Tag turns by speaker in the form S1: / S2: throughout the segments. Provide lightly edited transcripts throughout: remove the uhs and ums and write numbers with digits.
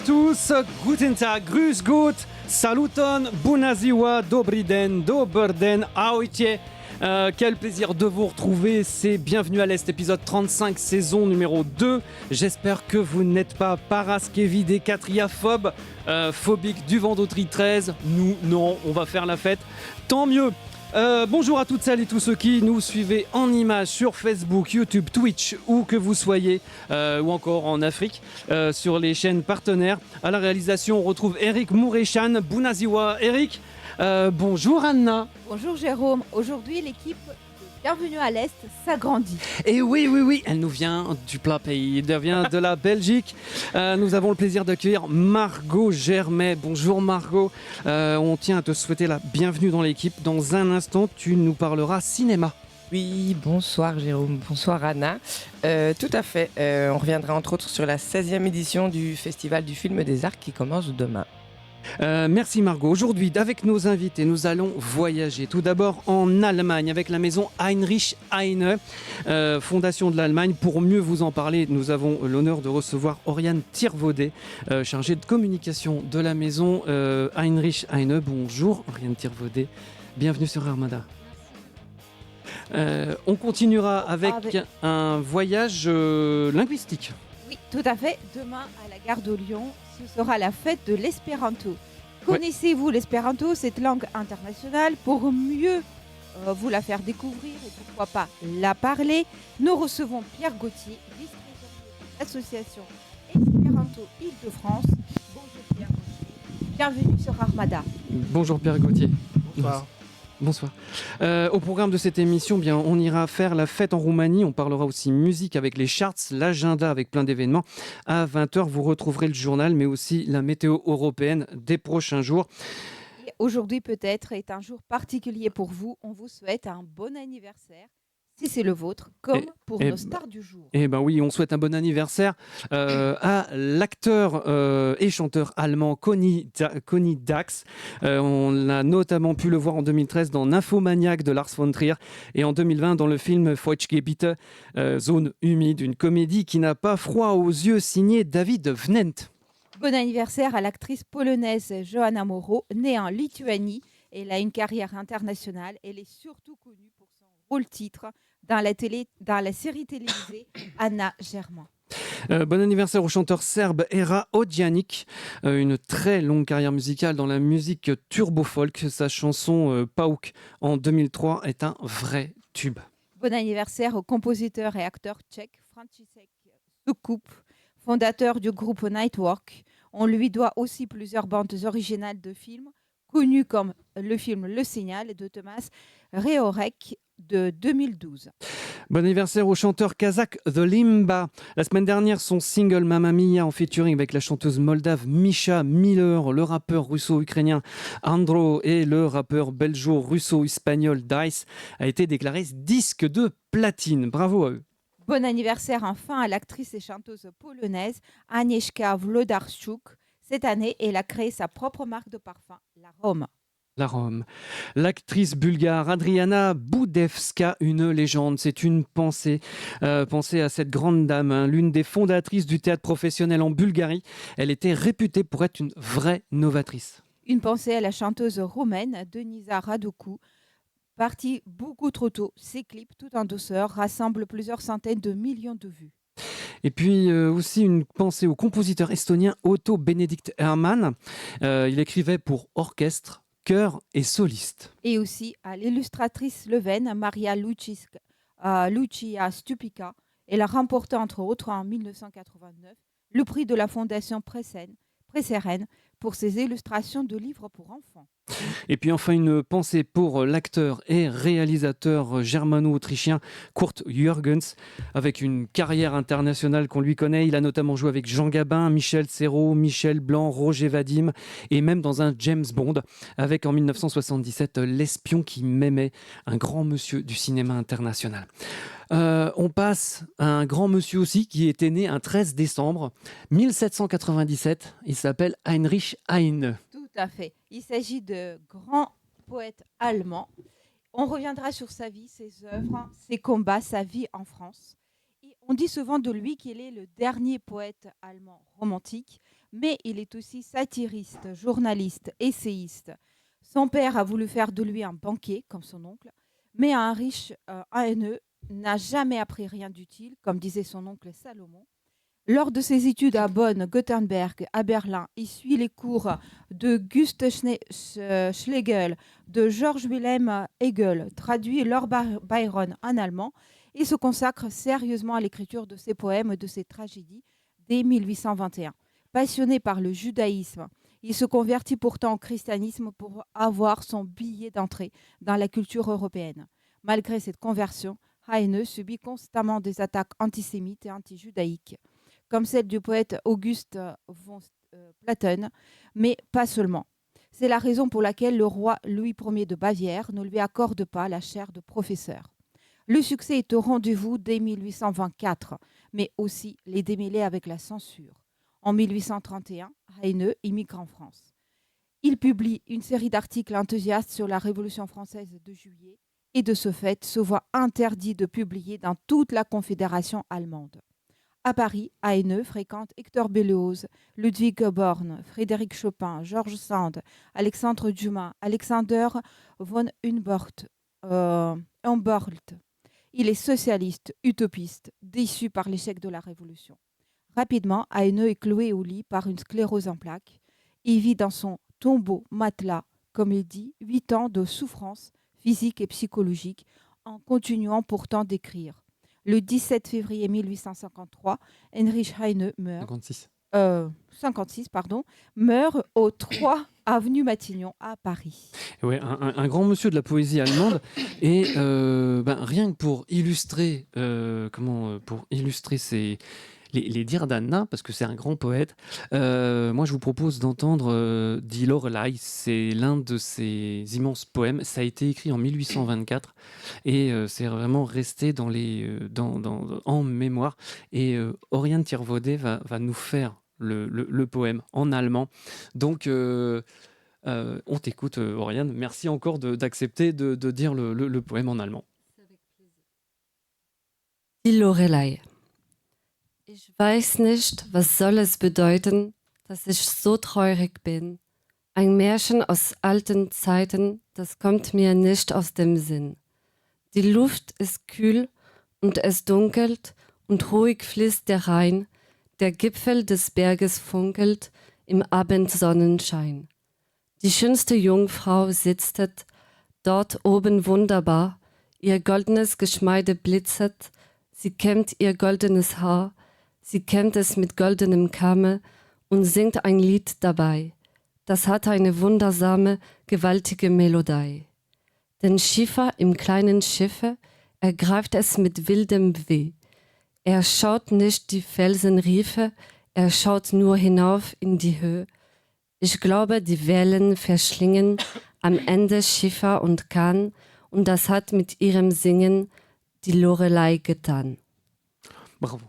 S1: tous, guten Tag, grüß Gott, saluton, bună ziua, dobry den, dober den, ahojte. Quel plaisir de vous retrouver, c'est Bienvenue à l'Est, épisode 35, saison numéro 2. J'espère que vous n'êtes pas paraskevidés, catriaphobes, phobiques du Vendôtri 13. Nous, non, on va faire la fête, tant mieux. Bonjour à toutes celles et tous ceux qui nous suivez en images sur Facebook, YouTube, Twitch, où que vous soyez, ou encore en Afrique, sur les chaînes partenaires. À la réalisation, on retrouve Eric Mourechan. Bună ziua, Eric. Bonjour Anna.
S2: Bonjour Jérôme. Aujourd'hui, l'équipe de Bienvenue à l'Est s'agrandit.
S1: Et oui, elle nous vient du plat pays, elle vient de la Belgique. Nous avons le plaisir d'accueillir Margot Germet. Bonjour Margot. On tient à te souhaiter la bienvenue dans l'équipe. Dans un instant, tu nous parleras cinéma.
S3: Oui, bonsoir Jérôme, bonsoir Anna. Tout à fait, on reviendra entre autres sur la 16e édition du Festival du film des arts qui commence demain.
S1: Merci Margot. Aujourd'hui, avec nos invités, nous allons voyager. Tout d'abord en Allemagne avec la maison Heinrich Heine, fondation de l'Allemagne. Pour mieux vous en parler, nous avons l'honneur de recevoir Oriane Thirvaudet, chargée de communication de la maison Heinrich Heine. Bonjour Oriane Thirvaudet, bienvenue sur Armada. On continuera avec un voyage linguistique.
S2: Oui, tout à fait. Demain, à la gare de Lyon, ce sera la fête de l'espéranto. Connaissez-vous l'espéranto, cette langue internationale? Pour mieux vous la faire découvrir et pourquoi pas la parler, nous recevons Pierre Gauthier, vice-président de l'association Espéranto Île-de-France. Bonjour Pierre Gauthier, bienvenue sur Armada.
S1: Bonjour Pierre Gauthier.
S4: Bonsoir.
S1: Bonsoir. Au programme de cette émission, bien, on ira faire la fête en Roumanie. On parlera aussi musique avec les charts, l'agenda avec plein d'événements. À 20h, vous retrouverez le journal, mais aussi la météo européenne des prochains jours.
S2: Et aujourd'hui, peut-être, est un jour particulier pour vous. On vous souhaite un bon anniversaire, si c'est le vôtre, comme pour nos stars du jour.
S1: Eh ben oui, on souhaite un bon anniversaire à l'acteur et chanteur allemand Conny Dax. On a notamment pu le voir en 2013 dans Nymphomaniac de Lars von Trier et en 2020 dans le film Feuchtgebiete, zone humide, une comédie qui n'a pas froid aux yeux, signée David Vnent.
S2: Bon anniversaire à l'actrice polonaise Joanna Moro, née en Lituanie. Elle a une carrière internationale. Elle est surtout connue pour son rôle-titre dans la série télévisée Anna Germain.
S1: Bon anniversaire au chanteur serbe Era Odjanic, une très longue carrière musicale dans la musique turbo-folk. Sa chanson Pauk en 2003 est un vrai tube.
S2: Bon anniversaire au compositeur et acteur tchèque František Soukup, fondateur du groupe Nightwork. On lui doit aussi plusieurs bandes originales de films, connues comme le film Le Signal de Thomas Rehorek de 2012.
S1: Bon anniversaire au chanteur kazakh The Limba. La semaine dernière, son single Mamma Mia en featuring avec la chanteuse moldave Misha Miller, le rappeur russo-ukrainien Andro et le rappeur belgeo-russo-espagnol Dice a été déclaré disque de platine. Bravo à eux.
S2: Bon anniversaire enfin à l'actrice et chanteuse polonaise Agnieszka Wlodarczuk. Cette année, elle a créé sa propre marque de parfum, La Rome.
S1: La Rome. L'actrice bulgare Adriana Boudevska, une légende, c'est une pensée. Pensez à cette grande dame, hein, l'une des fondatrices du théâtre professionnel en Bulgarie. Elle était réputée pour être une vraie novatrice.
S2: Une pensée à la chanteuse roumaine Denisa Raducu, partie beaucoup trop tôt. Ses clips, tout en douceur, rassemblent plusieurs centaines de millions de vues.
S1: Et puis aussi une pensée au compositeur estonien Otto Benedikt Hermann. Il écrivait pour orchestre, chœur et soliste.
S2: Et aussi à l'illustratrice slovène Maria Lucia Stupica. Elle a remporté entre autres en 1989 le prix de la Fondation Presseren pour ses illustrations de livres pour enfants.
S1: Et puis enfin une pensée pour l'acteur et réalisateur germano-autrichien Kurt Jürgens, avec une carrière internationale qu'on lui connaît. Il a notamment joué avec Jean Gabin, Michel Serrault, Michel Blanc, Roger Vadim et même dans un James Bond, avec en 1977 L'espion qui m'aimait, un grand monsieur du cinéma international. On passe à un grand monsieur aussi qui était né un 13 décembre 1797. Il s'appelle Heinrich Heine.
S2: Tout à fait. Il s'agit de grand poète allemand. On reviendra sur sa vie, ses œuvres, ses combats, sa vie en France. Et on dit souvent de lui qu'il est le dernier poète allemand romantique. mais il est aussi satiriste, journaliste, essayiste. Son père a voulu faire de lui un banquier, comme son oncle, mais un riche haineux n'a jamais appris rien d'utile, comme disait son oncle Salomon. Lors de ses études à Bonn, Götterberg, à Berlin, il suit les cours de Schlegel, de George Wilhelm Hegel, traduit Lord Byron en allemand, et se consacre sérieusement à l'écriture de ses poèmes et de ses tragédies dès 1821. Passionné par le judaïsme, il se convertit pourtant au christianisme pour avoir son billet d'entrée dans la culture européenne. Malgré cette conversion, Heine subit constamment des attaques antisémites et anti-judaïques, comme celle du poète Auguste von Platen, mais pas seulement. C'est la raison pour laquelle le roi Louis Ier de Bavière ne lui accorde pas la chaire de professeur. Le succès est au rendez-vous dès 1824, mais aussi les démêlés avec la censure. En 1831, Heine immigre en France. Il publie une série d'articles enthousiastes sur la Révolution française de juillet et de ce fait se voit interdit de publier dans toute la Confédération allemande. À Paris, Heine fréquente Hector Berlioz, Ludwig Born, Frédéric Chopin, Georges Sand, Alexandre Dumas, Alexander von Humboldt. Il est socialiste, utopiste, déçu par l'échec de la Révolution. Rapidement, Heine est cloué au lit par une sclérose en plaques. Il vit dans son tombeau matelas, comme il dit, 8 ans de souffrance physique et psychologique, en continuant pourtant d'écrire. Le 17 février 1853, Heinrich Heine meurt. 56, meurt au 3 avenue Matignon à Paris.
S1: Ouais, un grand monsieur de la poésie allemande. Et rien que pour illustrer, les dires d'Anna, parce que c'est un grand poète, moi je vous propose d'entendre Die Lorelei. C'est l'un de ses immenses poèmes. Ça a été écrit en 1824 et c'est vraiment resté en mémoire. Et Oriane Thiervaudet va nous faire le poème en allemand. Donc on t'écoute, Oriane. Merci encore d'accepter de dire le poème en allemand.
S4: Die Lorelei. Ich weiß nicht, was soll es bedeuten, dass ich so traurig bin. Ein Märchen aus alten Zeiten, das kommt mir nicht aus dem Sinn. Die Luft ist kühl und es dunkelt und ruhig fließt der Rhein. Der Gipfel des Berges funkelt im Abendsonnenschein. Die schönste Jungfrau sitzet dort oben wunderbar. Ihr goldenes Geschmeide blitzet, sie kämmt ihr goldenes Haar. Sie kämmt es mit goldenem Kamme und singt ein Lied dabei. Das hat eine wundersame, gewaltige Melodie. Den Schiffer im kleinen Schiffe ergreift es mit wildem Weh. Er schaut nicht die Felsenriffe, er schaut nur hinauf in die Höhe. Ich glaube, die Wellen verschlingen am Ende Schiffer und Kahn und das hat mit ihrem Singen die Lorelei getan.
S1: Bravo.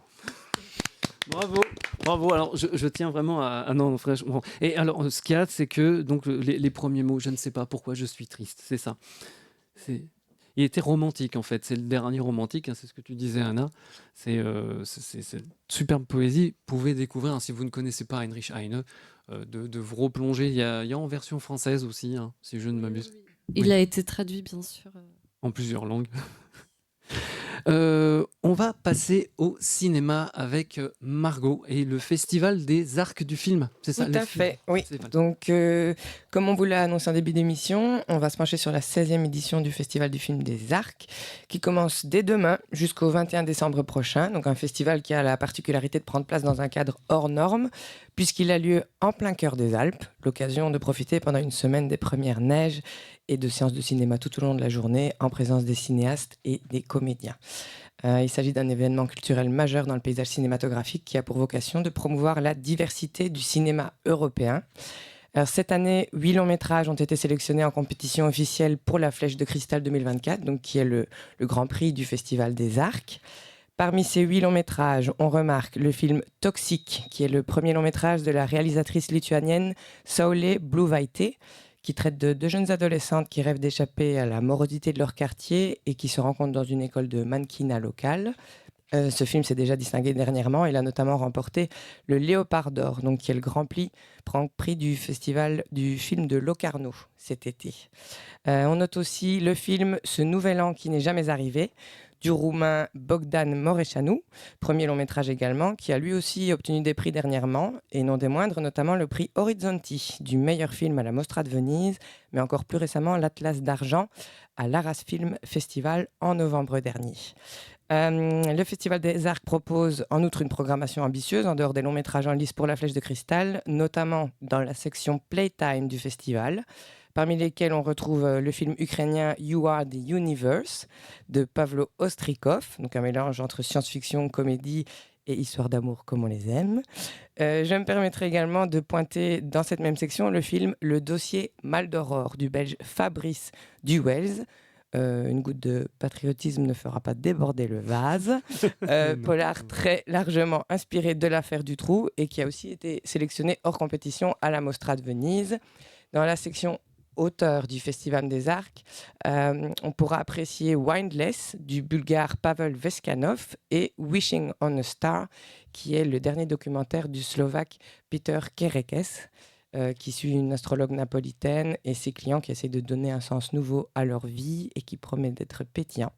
S1: Bravo. Alors, je tiens vraiment à... non, frère, et alors, ce qu'il y a, c'est que donc, les premiers mots, je ne sais pas pourquoi je suis triste, c'est ça. Il était romantique, en fait. C'est le dernier romantique, hein, c'est ce que tu disais, Anna. C'est superbe poésie. Vous pouvez découvrir, hein, si vous ne connaissez pas Heinrich Heine, de vous replonger. Il y a en version française aussi, hein, si je ne m'abuse.
S4: Il a été traduit, bien sûr.
S1: En plusieurs langues. On va passer au cinéma avec Margot et le Festival des Arcs du film, c'est ça?
S3: Tout à fait, oui. Donc, comme on vous l'a annoncé en début d'émission, on va se pencher sur la 16e édition du Festival du film des Arcs, qui commence dès demain jusqu'au 21 décembre prochain. Donc, un festival qui a la particularité de prendre place dans un cadre hors norme, puisqu'il a lieu en plein cœur des Alpes, l'occasion de profiter pendant une semaine des premières neiges et de séances de cinéma tout au long de la journée en présence des cinéastes et des comédiens. Il s'agit d'un événement culturel majeur dans le paysage cinématographique qui a pour vocation de promouvoir la diversité du cinéma européen. Alors, cette année, 8 longs métrages ont été sélectionnés en compétition officielle pour la Flèche de Cristal 2024, donc qui est le grand prix du Festival des Arcs. Parmi ces 8 longs métrages, on remarque le film Toxique, qui est le premier long métrage de la réalisatrice lituanienne Saulė Bliuvaitė, qui traite de deux jeunes adolescentes qui rêvent d'échapper à la morosité de leur quartier et qui se rencontrent dans une école de mannequinat locale. Ce film s'est déjà distingué dernièrement. Il a notamment remporté le Léopard d'Or, donc qui est le grand prix du festival du film de Locarno cet été. On note aussi le film Ce Nouvel An qui n'est jamais arrivé, du Roumain Bogdan Moreșanu, premier long métrage également, qui a lui aussi obtenu des prix dernièrement, et non des moindres, notamment le prix Orizzonti du meilleur film à la Mostra de Venise, mais encore plus récemment l'Atlas d'argent à l'Arras Film Festival en novembre dernier. Le Festival des Arcs propose en outre une programmation ambitieuse en dehors des longs métrages en lice pour la Flèche de Cristal, notamment dans la section Playtime du festival, parmi lesquels on retrouve le film ukrainien You Are the Universe de Pavlo Ostrikov, donc un mélange entre science-fiction, comédie et histoire d'amour comme on les aime. Je me permettrai également de pointer dans cette même section le film Le dossier Mal d'Aurore du Belge Fabrice Duwels. Une goutte de patriotisme ne fera pas déborder le vase. Polar très largement inspiré de l'affaire du Trou et qui a aussi été sélectionné hors compétition à la Mostra de Venise. Dans la section auteur du Festival des Arcs, on pourra apprécier Windless du bulgare Pavel Veskanov et Wishing on a Star, qui est le dernier documentaire du Slovaque Peter Kerekes, qui suit une astrologue napolitaine et ses clients qui essaient de donner un sens nouveau à leur vie et qui promet d'être pétillant.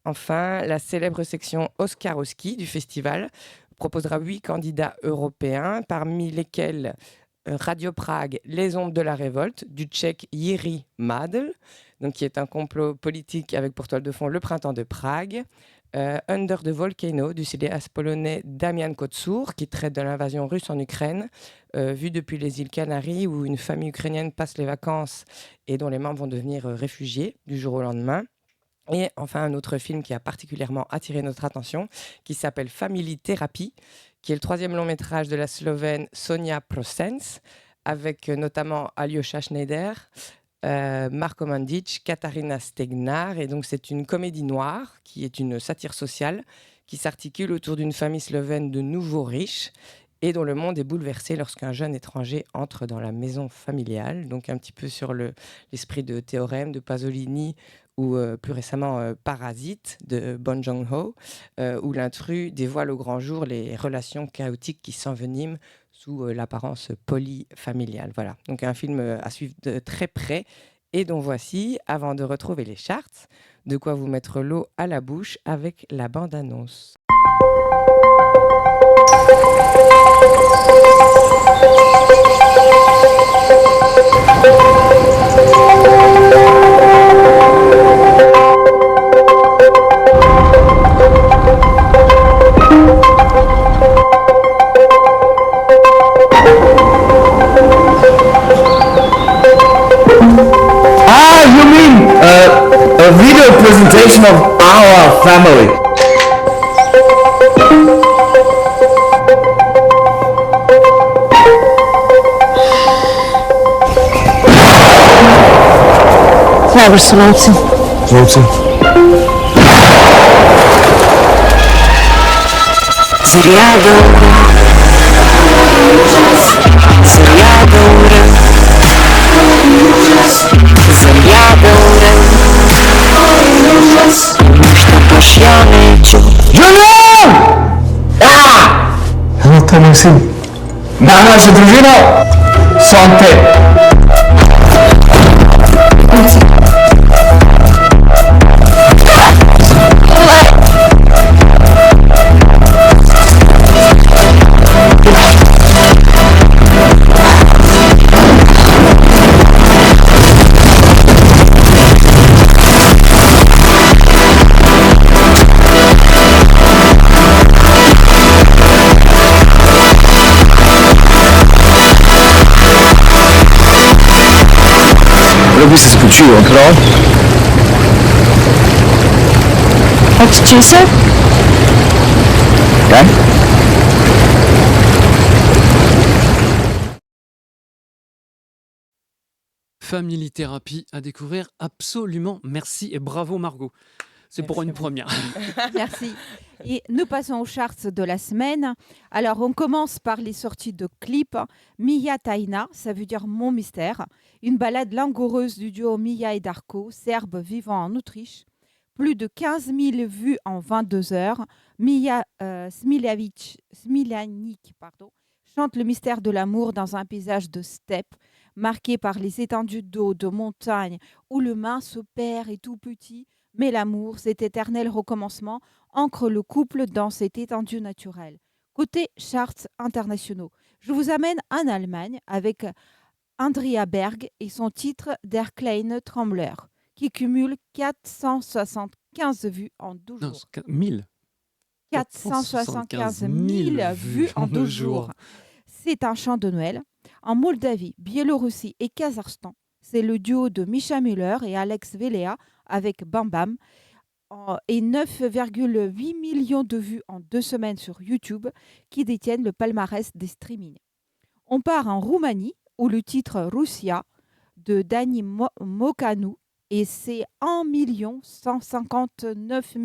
S3: Enfin, la célèbre section Oscarowski du festival proposera 8 candidats européens, parmi lesquels Radio Prague, Les Ombres de la Révolte, du Tchèque Jiří Madl, donc qui est un complot politique avec pour toile de fond le printemps de Prague. Under the Volcano, du cinéaste polonais Damian Kocur, qui traite de l'invasion russe en Ukraine, vu depuis les îles Canaries, où une famille ukrainienne passe les vacances et dont les membres vont devenir réfugiés du jour au lendemain. Et enfin, un autre film qui a particulièrement attiré notre attention, qui s'appelle Family Therapy, qui est le 3e long métrage de la Slovène Sonja Prosens, avec notamment Aljosha Schneider, Marko Mandic, Katarina Stegnar. Et donc, c'est une comédie noire qui est une satire sociale qui s'articule autour d'une famille slovène de nouveaux riches et dont le monde est bouleversé lorsqu'un jeune étranger entre dans la maison familiale. Donc, un petit peu sur l'esprit de Théorème de Pasolini ou plus récemment Parasite de Bong Joon-ho, où l'intrus dévoile au grand jour les relations chaotiques qui s'enveniment sous l'apparence polyfamiliale. Voilà, donc un film à suivre de très près et dont voici, avant de retrouver les charts, de quoi vous mettre l'eau à la bouche avec la bande-annonce.
S5: You mean a video presentation of our family?
S6: Labur, Slauci.
S5: Slauci.
S6: Zariadora. Zariadora. Zariadora. Что пошьяничу.
S5: Julian! Ah! Это Максим. Да, наша дружина. Санте. Lubi se sključujo, prav?
S6: Od česa?
S5: Kaj?
S1: Family Therapy à découvrir absolument. Merci et bravo Margot. C'est pour une première.
S2: Merci. Et nous passons aux charts de la semaine. Alors, on commence par les sorties de clips. Mia Tajna, ça veut dire Mon mystère. Une balade langoureuse du duo Mia et Darko, serbes vivant en Autriche. Plus de 15 000 vues en 22 heures. Smiljanic, chante le mystère de l'amour dans un paysage de steppe, marqué par les étendues d'eau, de montagnes, où le mince père est tout petit, mais l'amour, cet éternel recommencement, ancre le couple dans cette étendue naturelle. Côté charts internationaux, je vous amène en Allemagne avec Andrea Berg et son titre Der kleine Trommler, qui cumule 475 vues en 12
S1: Non,
S2: jours.
S1: 1000.
S2: 475 000 vues en 12 jours. C'est un chant de Noël. En Moldavie, Biélorussie et Kazakhstan, c'est le duo de Misha Müller et Alex Velea avec Bam Bam et 9,8 millions de vues en 2 semaines sur YouTube qui détiennent le palmarès des streamings. On part en Roumanie où le titre Russia de Dani Mocanu et c'est 1 159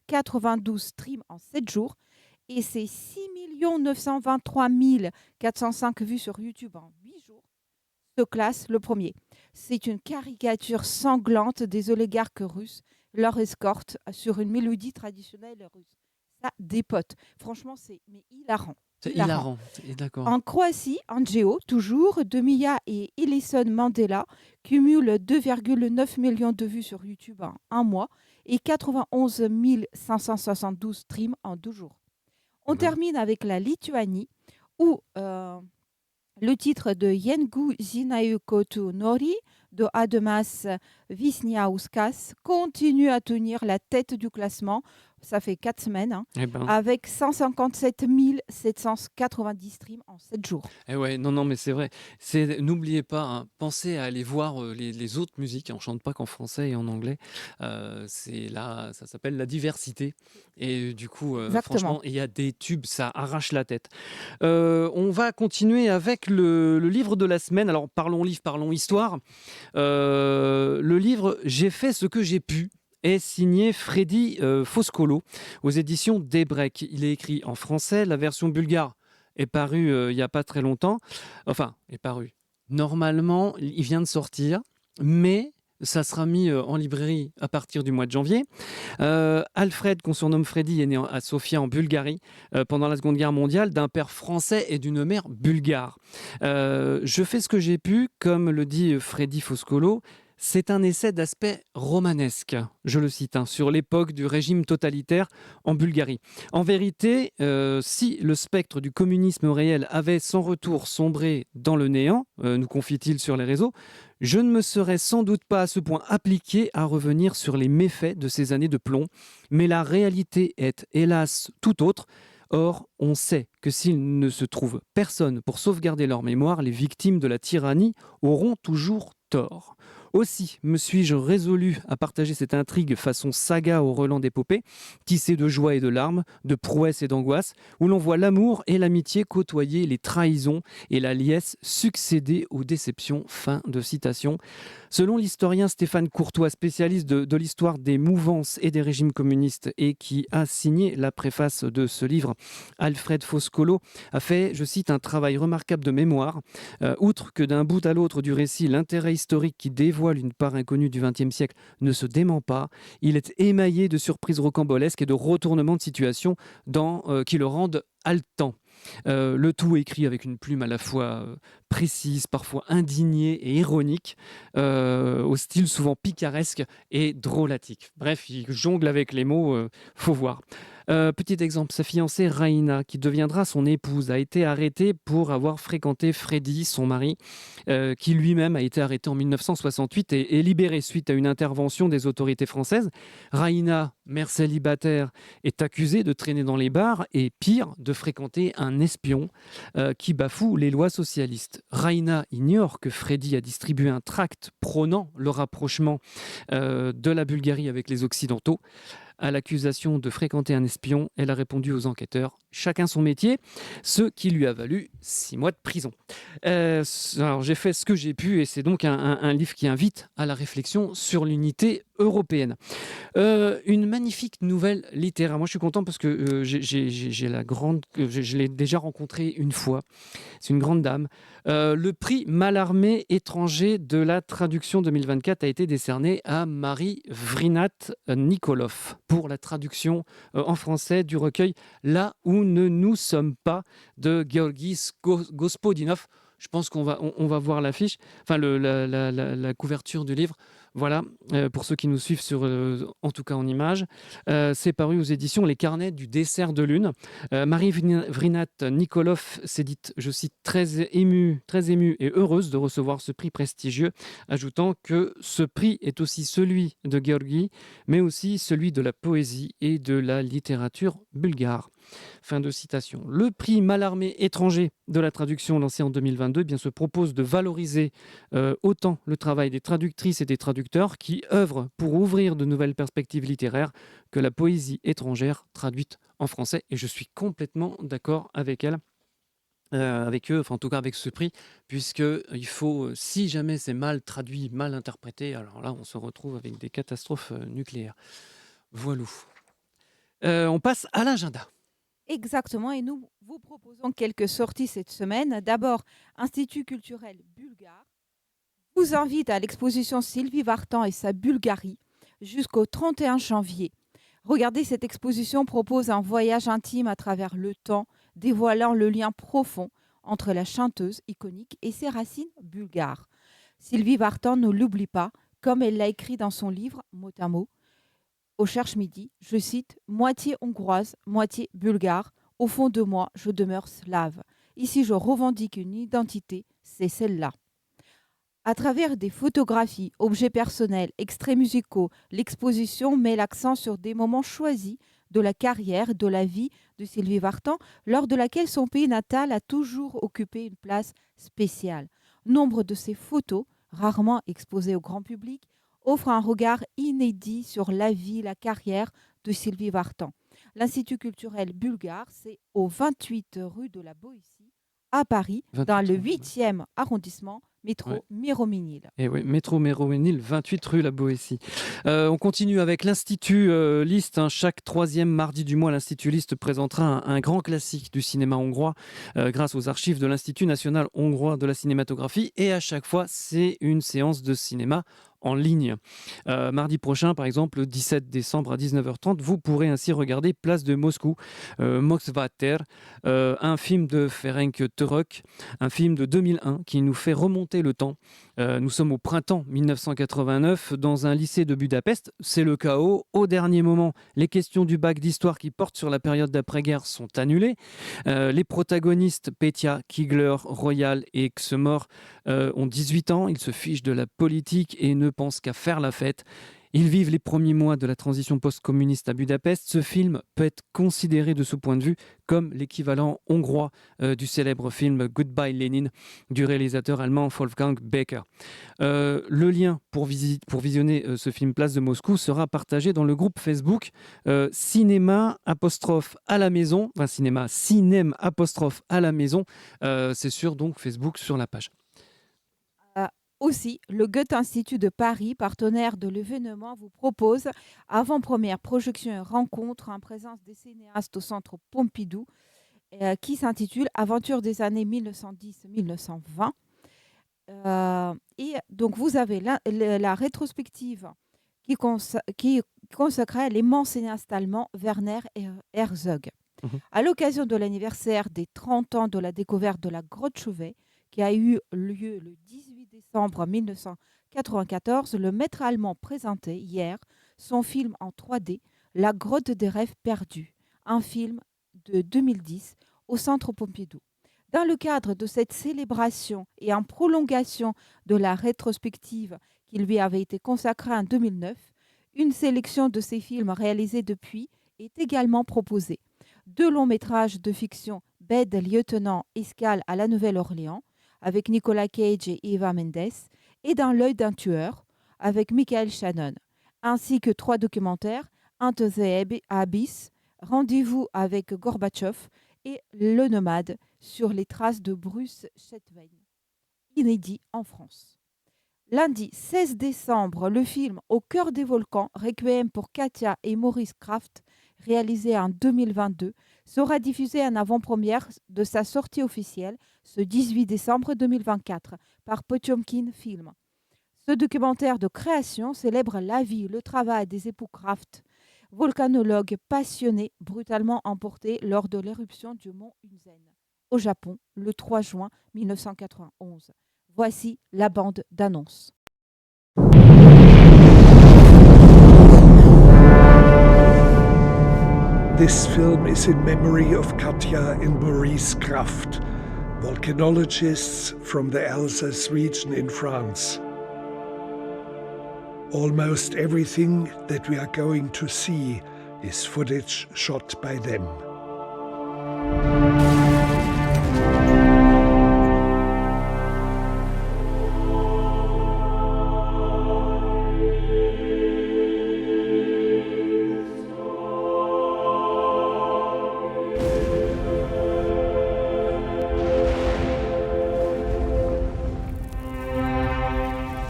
S2: 092 streams en 7 jours et c'est 6 923 405 vues sur YouTube en 8 jours, se classe le premier. C'est une caricature sanglante des oligarques russes, leur escorte sur une mélodie traditionnelle russe. Ça dépote. Franchement, c'est hilarant.
S1: C'est hilarant. D'accord.
S2: En Croatie, Angeo, toujours, de Mia et Ellison Mandela, cumule 2,9 millions de vues sur YouTube en un mois et 91 572 streams en 2 jours. On termine avec la Lituanie, où le titre de Jengu Zinajukotu Nori de Ademas Wisniauskas continue à tenir la tête du classement. Ça fait 4 semaines, avec 157 790 streams en 7 jours.
S1: Eh ouais, non, mais c'est vrai. N'oubliez pas, pensez à aller voir les autres musiques. On ne chante pas qu'en français et en anglais. Ça s'appelle la diversité. Et du coup, franchement, il y a des tubes, ça arrache la tête. On va continuer avec le livre de la semaine. Alors, parlons livre, parlons histoire. Le livre « J'ai fait ce que j'ai pu » est signé Freddy Foscolo aux éditions Daybreak. Il est écrit en français. La version bulgare est parue il n'y a pas très longtemps. Enfin, est parue. Normalement, il vient de sortir, mais ça sera mis en librairie à partir du mois de janvier. Alfred, qu'on surnomme Freddy, est né à Sofia en Bulgarie pendant la Seconde Guerre mondiale d'un père français et d'une mère bulgare. Je fais ce que j'ai pu, comme le dit Freddy Foscolo. C'est un essai d'aspect romanesque, je le cite, sur l'époque du régime totalitaire en Bulgarie. En vérité, si le spectre du communisme réel avait sans retour sombré dans le néant, nous confie-t-il sur les réseaux, je ne me serais sans doute pas à ce point appliqué à revenir sur les méfaits de ces années de plomb, mais la réalité est, hélas, tout autre. Or, on sait que s'il ne se trouve personne pour sauvegarder leur mémoire, les victimes de la tyrannie auront toujours tort. Aussi me suis-je résolu à partager cette intrigue façon saga au relent d'épopée, tissée de joie et de larmes, de prouesses et d'angoisse, où l'on voit l'amour et l'amitié côtoyer les trahisons et la liesse succéder aux déceptions. Fin de citation. Selon l'historien Stéphane Courtois, spécialiste de l'histoire des mouvances et des régimes communistes et qui a signé la préface de ce livre, Alfred Foscolo a fait, je cite, un travail remarquable de mémoire. Outre que d'un bout à l'autre du récit, l'intérêt historique qui dévoile une part inconnue du XXe siècle ne se dément pas, il est émaillé de surprises rocambolesques et de retournements de situation qui le rendent haletant. Le tout écrit avec une plume à la fois précise, parfois indignée et ironique, au style souvent picaresque et drôlatique. Bref, il jongle avec les mots, faut voir. Petit exemple, sa fiancée Raina, qui deviendra son épouse, a été arrêtée pour avoir fréquenté Freddy, son mari, qui lui-même a été arrêté en 1968 et libéré suite à une intervention des autorités françaises. Raina, mère célibataire, est accusée de traîner dans les bars et, pire, de fréquenter un espion qui bafoue les lois socialistes. Raina ignore que Freddy a distribué un tract prônant le rapprochement de la Bulgarie avec les Occidentaux. à l'accusation de fréquenter un espion. Elle a répondu aux enquêteurs, chacun son métier, ce qui lui a valu 6 mois de prison. Alors j'ai fait ce que j'ai pu et c'est donc un livre qui invite à la réflexion sur l'unité européenne. Une magnifique nouvelle littéraire. Moi, je suis content parce que j'ai la grande, je l'ai déjà rencontrée une fois. C'est une grande dame. Le prix Mallarmé étranger de la traduction 2024 a été décerné à Marie Vrinat Nikolov pour la traduction en français du recueil Là où ne nous sommes pas de Georgi Gospodinov. Je pense qu'on va voir l'affiche, enfin la couverture du livre. Voilà, pour ceux qui nous suivent en tout cas en images. C'est paru aux éditions Les Carnets du dessert de lune. Marie Vrinat Nikolov s'est dite, je cite, très émue et heureuse de recevoir ce prix prestigieux, ajoutant que ce prix est aussi celui de Georgi, mais aussi celui de la poésie et de la littérature bulgare. Fin de citation. Le prix Mallarmé étranger de la traduction lancé en 2022 se propose de valoriser autant le travail des traductrices et des traducteurs qui œuvrent pour ouvrir de nouvelles perspectives littéraires que la poésie étrangère traduite en français. Et je suis complètement d'accord avec elle. Avec eux, enfin en tout cas avec ce prix, puisque il faut, si jamais c'est mal traduit, mal interprété, alors là on se retrouve avec des catastrophes nucléaires. Voilou. On passe à l'agenda.
S2: Exactement, et nous vous proposons quelques sorties cette semaine. D'abord, Institut culturel bulgare vous invite à l'exposition Sylvie Vartan et sa Bulgarie jusqu'au 31 janvier. Regardez, cette exposition propose un voyage intime à travers le temps, dévoilant le lien profond entre la chanteuse iconique et ses racines bulgares. Sylvie Vartan ne l'oublie pas, comme elle l'a écrit dans son livre mot à mot, au Cherche Midi, je cite, « Moitié hongroise, moitié bulgare, au fond de moi, je demeure slave. Ici, je revendique une identité, c'est celle-là. » À travers des photographies, objets personnels, extraits musicaux, l'exposition met l'accent sur des moments choisis de la carrière, de la vie de Sylvie Vartan, lors de laquelle son pays natal a toujours occupé une place spéciale. Nombre de ces photos, rarement exposées au grand public, offre un regard inédit sur la vie, la carrière de Sylvie Vartan. L'Institut culturel bulgare, c'est au 28 rue de la Boétie, à Paris, dans le 8e arrondissement, métro Miroménil.
S1: Et oui, métro Miroménil, 28 rue la Boétie. On continue avec l'Institut List. Chaque troisième mardi du mois, l'Institut List présentera un grand classique du cinéma hongrois grâce aux archives de l'Institut national hongrois de la cinématographie. Et à chaque fois, c'est une séance de cinéma en ligne. Mardi prochain, par exemple, le 17 décembre à 19h30, vous pourrez ainsi regarder Place de Moscou, Moxvater, un film de Ferenc Török, un film de 2001 qui nous fait remonter le temps. Nous sommes au printemps 1989 dans un lycée de Budapest. C'est le chaos. Au dernier moment, les questions du bac d'histoire qui portent sur la période d'après-guerre sont annulées. Les protagonistes Petya, Kigler, Royal et Xemor ont 18 ans. Ils se fichent de la politique et ne pensent qu'à faire la fête. Ils vivent les premiers mois de la transition post-communiste à Budapest. Ce film peut être considéré de ce point de vue comme l'équivalent hongrois du célèbre film Goodbye Lenin du réalisateur allemand Wolfgang Becker. Le lien pour visionner ce film Place de Moscou sera partagé dans le groupe Facebook Cinéma apostrophe à la maison, enfin Cinéma apostrophe à la maison. C'est sur donc Facebook sur la page.
S2: Aussi, le Goethe-Institut de Paris, partenaire de l'événement, vous propose avant-première projection et rencontre en présence des cinéastes au Centre Pompidou qui s'intitule Aventure des années 1910-1920. Et donc, vous avez la rétrospective qui consacrait l'immense cinéaste allemand Werner Herzog. À l'occasion de l'anniversaire des 30 ans de la découverte de la grotte Chauvet, qui a eu lieu le 18 décembre 1994, le maître allemand présentait hier son film en 3D, La grotte des rêves perdus, un film de 2010 au Centre Pompidou. Dans le cadre de cette célébration et en prolongation de la rétrospective qui lui avait été consacrée en 2009, une sélection de ces films réalisés depuis est également proposée. 2 longs métrages de fiction, Bed lieutenant Escale à la Nouvelle-Orléans, avec Nicolas Cage et Eva Mendes, et Dans l'œil d'un tueur, avec Michael Shannon, ainsi que 3 documentaires, Into the Abyss, Rendez-vous avec Gorbatchev et Le Nomade sur les traces de Bruce Chatwin, inédit en France. Lundi 16 décembre, le film Au cœur des volcans, Requiem pour Katia et Maurice Kraft, réalisé en 2022, sera diffusé en avant-première de sa sortie officielle ce 18 décembre 2024 par Potemkin Film. Ce documentaire de création célèbre la vie, le travail des époux Kraft, volcanologues passionnés brutalement emportés lors de l'éruption du mont Unzen, au Japon, le 3 juin 1991. Voici la bande d'annonce.
S7: This film is in memory of Katja and Maurice Kraft, volcanologists from the Alsace region in France. Almost everything that we are going to see is footage shot by them.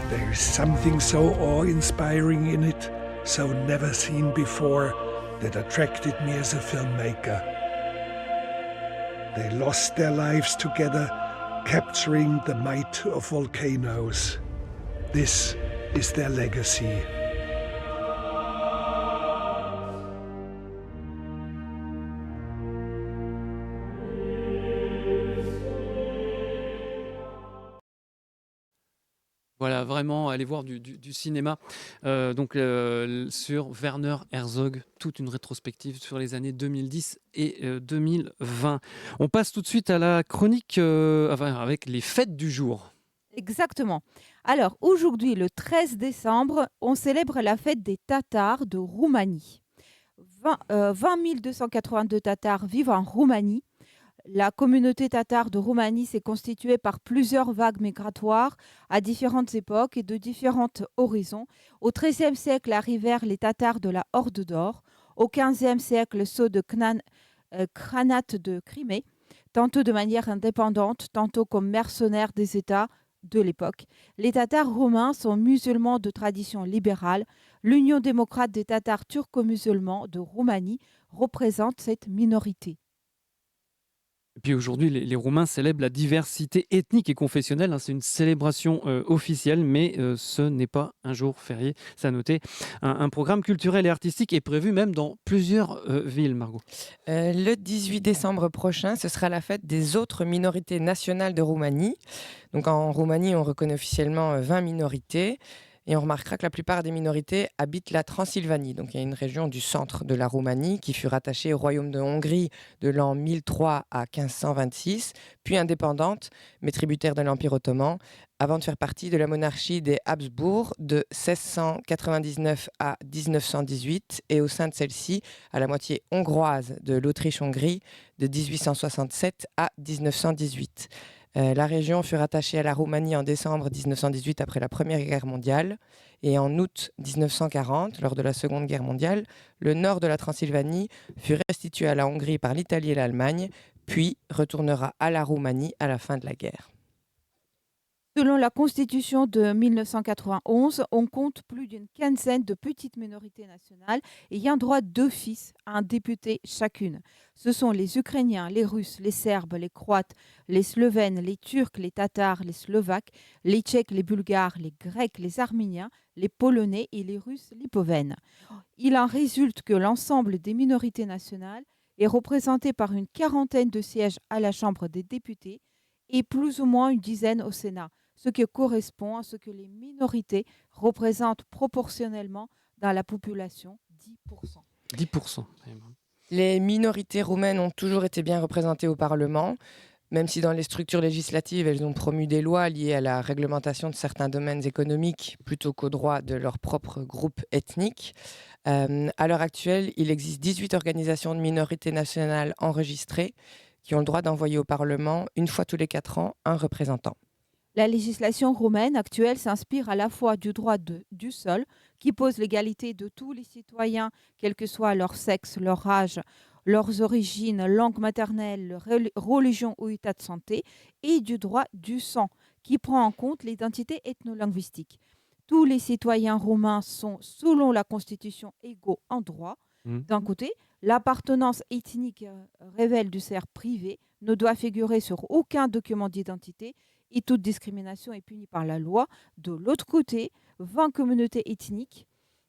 S7: There is something so awe-inspiring in it, so never seen before, that attracted me as a filmmaker. They lost their lives together, capturing the might of volcanoes. This is their legacy.
S1: Voilà, vraiment, allez voir du cinéma. Sur Werner Herzog, toute une rétrospective sur les années 2010 et 2020. On passe tout de suite à la chronique avec les fêtes du jour.
S2: Exactement. Alors, aujourd'hui, le 13 décembre, on célèbre la fête des Tatars de Roumanie. 20 282 Tatars vivent en Roumanie. La communauté tatare de Roumanie s'est constituée par plusieurs vagues migratoires à différentes époques et de différents horizons. Au XIIIe siècle arrivèrent les Tatars de la Horde d'Or. Au XVe siècle, ceux de Khanat de Crimée, tantôt de manière indépendante, tantôt comme mercenaires des États de l'époque. Les Tatars roumains sont musulmans de tradition libérale. L'Union démocrate des Tatars turco-musulmans de Roumanie représente cette minorité.
S1: Et puis aujourd'hui, les Roumains célèbrent la diversité ethnique et confessionnelle. C'est une célébration officielle, mais ce n'est pas un jour férié. C'est à noter. Un programme culturel et artistique est prévu même dans plusieurs villes, Margot.
S3: Le 18 décembre prochain, ce sera la fête des autres minorités nationales de Roumanie. Donc en Roumanie, on reconnaît officiellement 20 minorités. Et on remarquera que la plupart des minorités habitent la Transylvanie. Donc il y a une région du centre de la Roumanie qui fut rattachée au royaume de Hongrie de l'an 1003 à 1526, puis indépendante, mais tributaire de l'Empire ottoman, avant de faire partie de la monarchie des Habsbourg de 1699 à 1918 et au sein de celle-ci, à la moitié hongroise de l'Autriche-Hongrie de 1867 à 1918. La région fut rattachée à la Roumanie en décembre 1918 après la Première Guerre mondiale. Et en août 1940, lors de la Seconde Guerre mondiale, le nord de la Transylvanie fut restitué à la Hongrie par l'Italie et l'Allemagne, puis retournera à la Roumanie à la fin de la guerre.
S2: Selon la Constitution de 1991, on compte plus d'une quinzaine de petites minorités nationales ayant droit d'office à un député chacune. Ce sont les Ukrainiens, les Russes, les Serbes, les Croates, les Slovènes, les Turcs, les Tatars, les Slovaques, les Tchèques, les Bulgares, les Grecs, les Arméniens, les Polonais et les Russes lipovènes. Il en résulte que l'ensemble des minorités nationales est représenté par une quarantaine de sièges à la Chambre des députés et plus ou moins une dizaine au Sénat, ce qui correspond à ce que les minorités représentent proportionnellement dans la population, 10%.
S1: 10%.
S3: Les minorités roumaines ont toujours été bien représentées au Parlement, même si dans les structures législatives, elles ont promu des lois liées à la réglementation de certains domaines économiques plutôt qu'aux droits de leur propre groupe ethnique. À l'heure actuelle, il existe 18 organisations de minorités nationales enregistrées qui ont le droit d'envoyer au Parlement, une fois tous les 4 ans, un représentant.
S2: La législation roumaine actuelle s'inspire à la fois du droit du sol, qui pose l'égalité de tous les citoyens, quel que soit leur sexe, leur âge, leurs origines, langue maternelle, religion ou état de santé, et du droit du sang, qui prend en compte l'identité ethno-linguistique. Tous les citoyens roumains sont, selon la Constitution, égaux en droit. D'un côté, l'appartenance ethnique révèle du sphère privé, ne doit figurer sur aucun document d'identité et toute discrimination est punie par la loi. De l'autre côté, 20 communautés ethniques,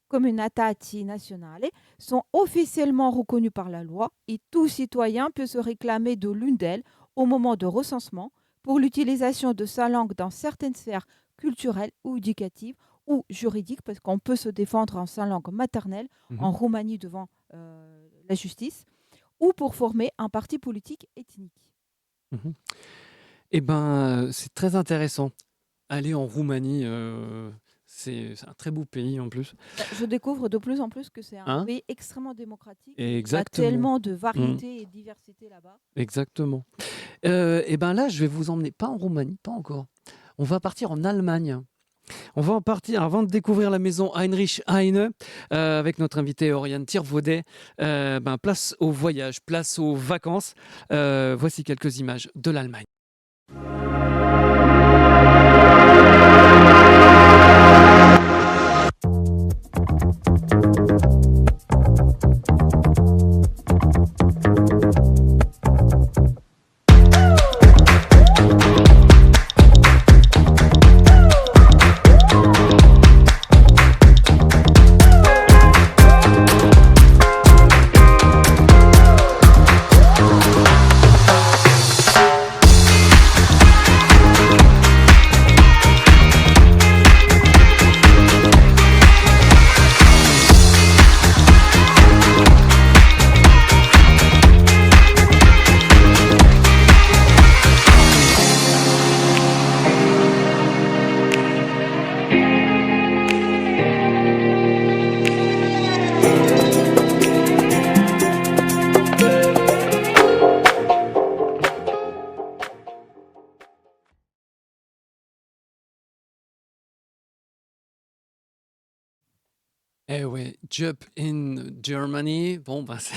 S2: communatati nazionale, sont officiellement reconnues par la loi et tout citoyen peut se réclamer de l'une d'elles au moment de recensement pour l'utilisation de sa langue dans certaines sphères culturelles ou éducatives ou juridiques, parce qu'on peut se défendre en sa langue maternelle en Roumanie devant la justice, ou pour former un parti politique ethnique.
S1: Eh ben, c'est très intéressant. Aller en Roumanie, c'est un très beau pays en plus.
S2: Je découvre de plus en plus que c'est un
S1: Hein?
S2: pays extrêmement démocratique.
S1: Exactement.
S2: Il y a tellement de variété et diversité là-bas.
S1: Exactement. Et ben là, je vais vous emmener, pas en Roumanie, pas encore. On va partir en Allemagne. On va en partir avant de découvrir la maison Heinrich Heine avec notre invité Oriane Tirvaudet. Place au voyage, place aux vacances. Voici quelques images de l'Allemagne. Eh ouais, Job in Germany. Bon, c'est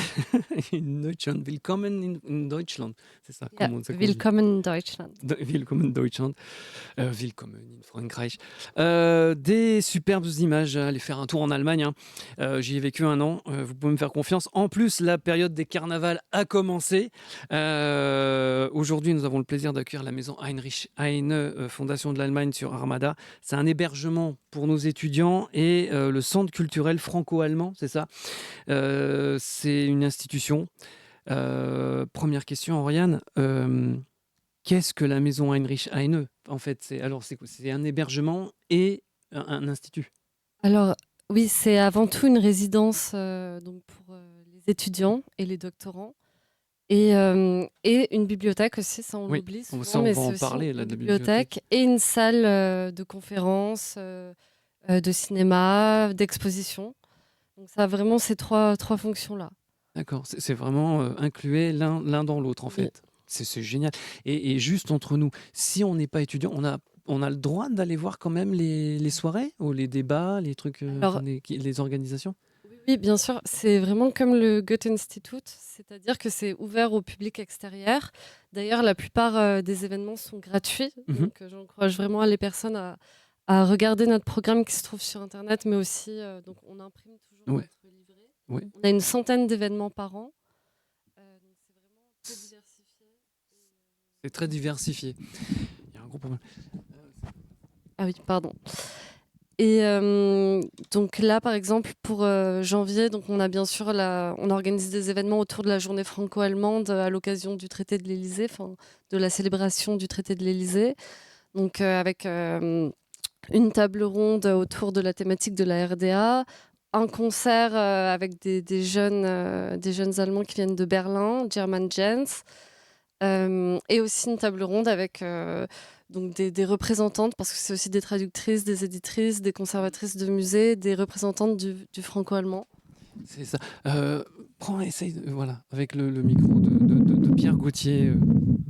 S1: in Deutschland. Willkommen in Deutschland. C'est ça,
S4: Ja,
S1: comment ça qu'on dit?
S4: willkommen in Deutschland.
S1: Willkommen in Deutschland. Willkommen in Frankreich. Des superbes images. Allez faire un tour en Allemagne. Hein. J'y ai vécu 1 an. Vous pouvez me faire confiance. En plus, la période des carnavals a commencé. Aujourd'hui, nous avons le plaisir d'accueillir la maison Heinrich Heine, Fondation de l'Allemagne sur Armada. C'est un hébergement pour nos étudiants et le centre culturel franco-allemand, c'est ça. C'est une institution. Première question, Oriane. Qu'est-ce que la maison Heinrich Heine? En fait, c'est quoi? C'est un hébergement et un institut.
S4: Alors, oui, c'est avant tout une résidence donc pour les étudiants et les doctorants. Et une bibliothèque aussi, ça on
S1: Oui,
S4: l'oublie souvent,
S1: ça, on
S4: mais
S1: va en
S4: c'est aussi
S1: parler, là,
S4: une
S1: de la
S4: bibliothèque et une salle de conférences, de cinéma, d'exposition. Donc ça a vraiment ces trois fonctions-là.
S1: D'accord, c'est vraiment inclué l'un dans l'autre, en
S4: Oui.
S1: fait. C'est génial. Et juste entre nous, si on n'est pas étudiant, on a le droit d'aller voir quand même les soirées ou les débats, les trucs,
S4: Alors-
S1: les organisations?
S4: Oui, bien sûr, c'est vraiment comme le Goethe-Institut, c'est-à-dire que c'est ouvert au public extérieur. D'ailleurs, la plupart des événements sont gratuits, donc j'encourage vraiment les personnes à regarder notre programme qui se trouve sur Internet, mais aussi, donc on imprime toujours
S1: Ouais.
S4: notre livret.
S1: Ouais.
S4: On a une centaine d'événements par an, donc c'est vraiment très diversifié.
S1: C'est très diversifié. Il y a un gros problème.
S4: Ah oui, pardon. Et donc là, par exemple, pour janvier, donc on a bien sûr on organise des événements autour de la journée franco-allemande à l'occasion du traité de l'Élysée, enfin de la célébration du traité de l'Élysée. Donc avec une table ronde autour de la thématique de la RDA, un concert avec des jeunes Allemands qui viennent de Berlin, German Gens, et aussi une table ronde avec donc des représentantes, parce que c'est aussi des traductrices, des éditrices, des conservatrices de musées, des représentantes du franco-allemand.
S1: C'est ça. Essaye, voilà, avec le micro de Pierre Gauthier.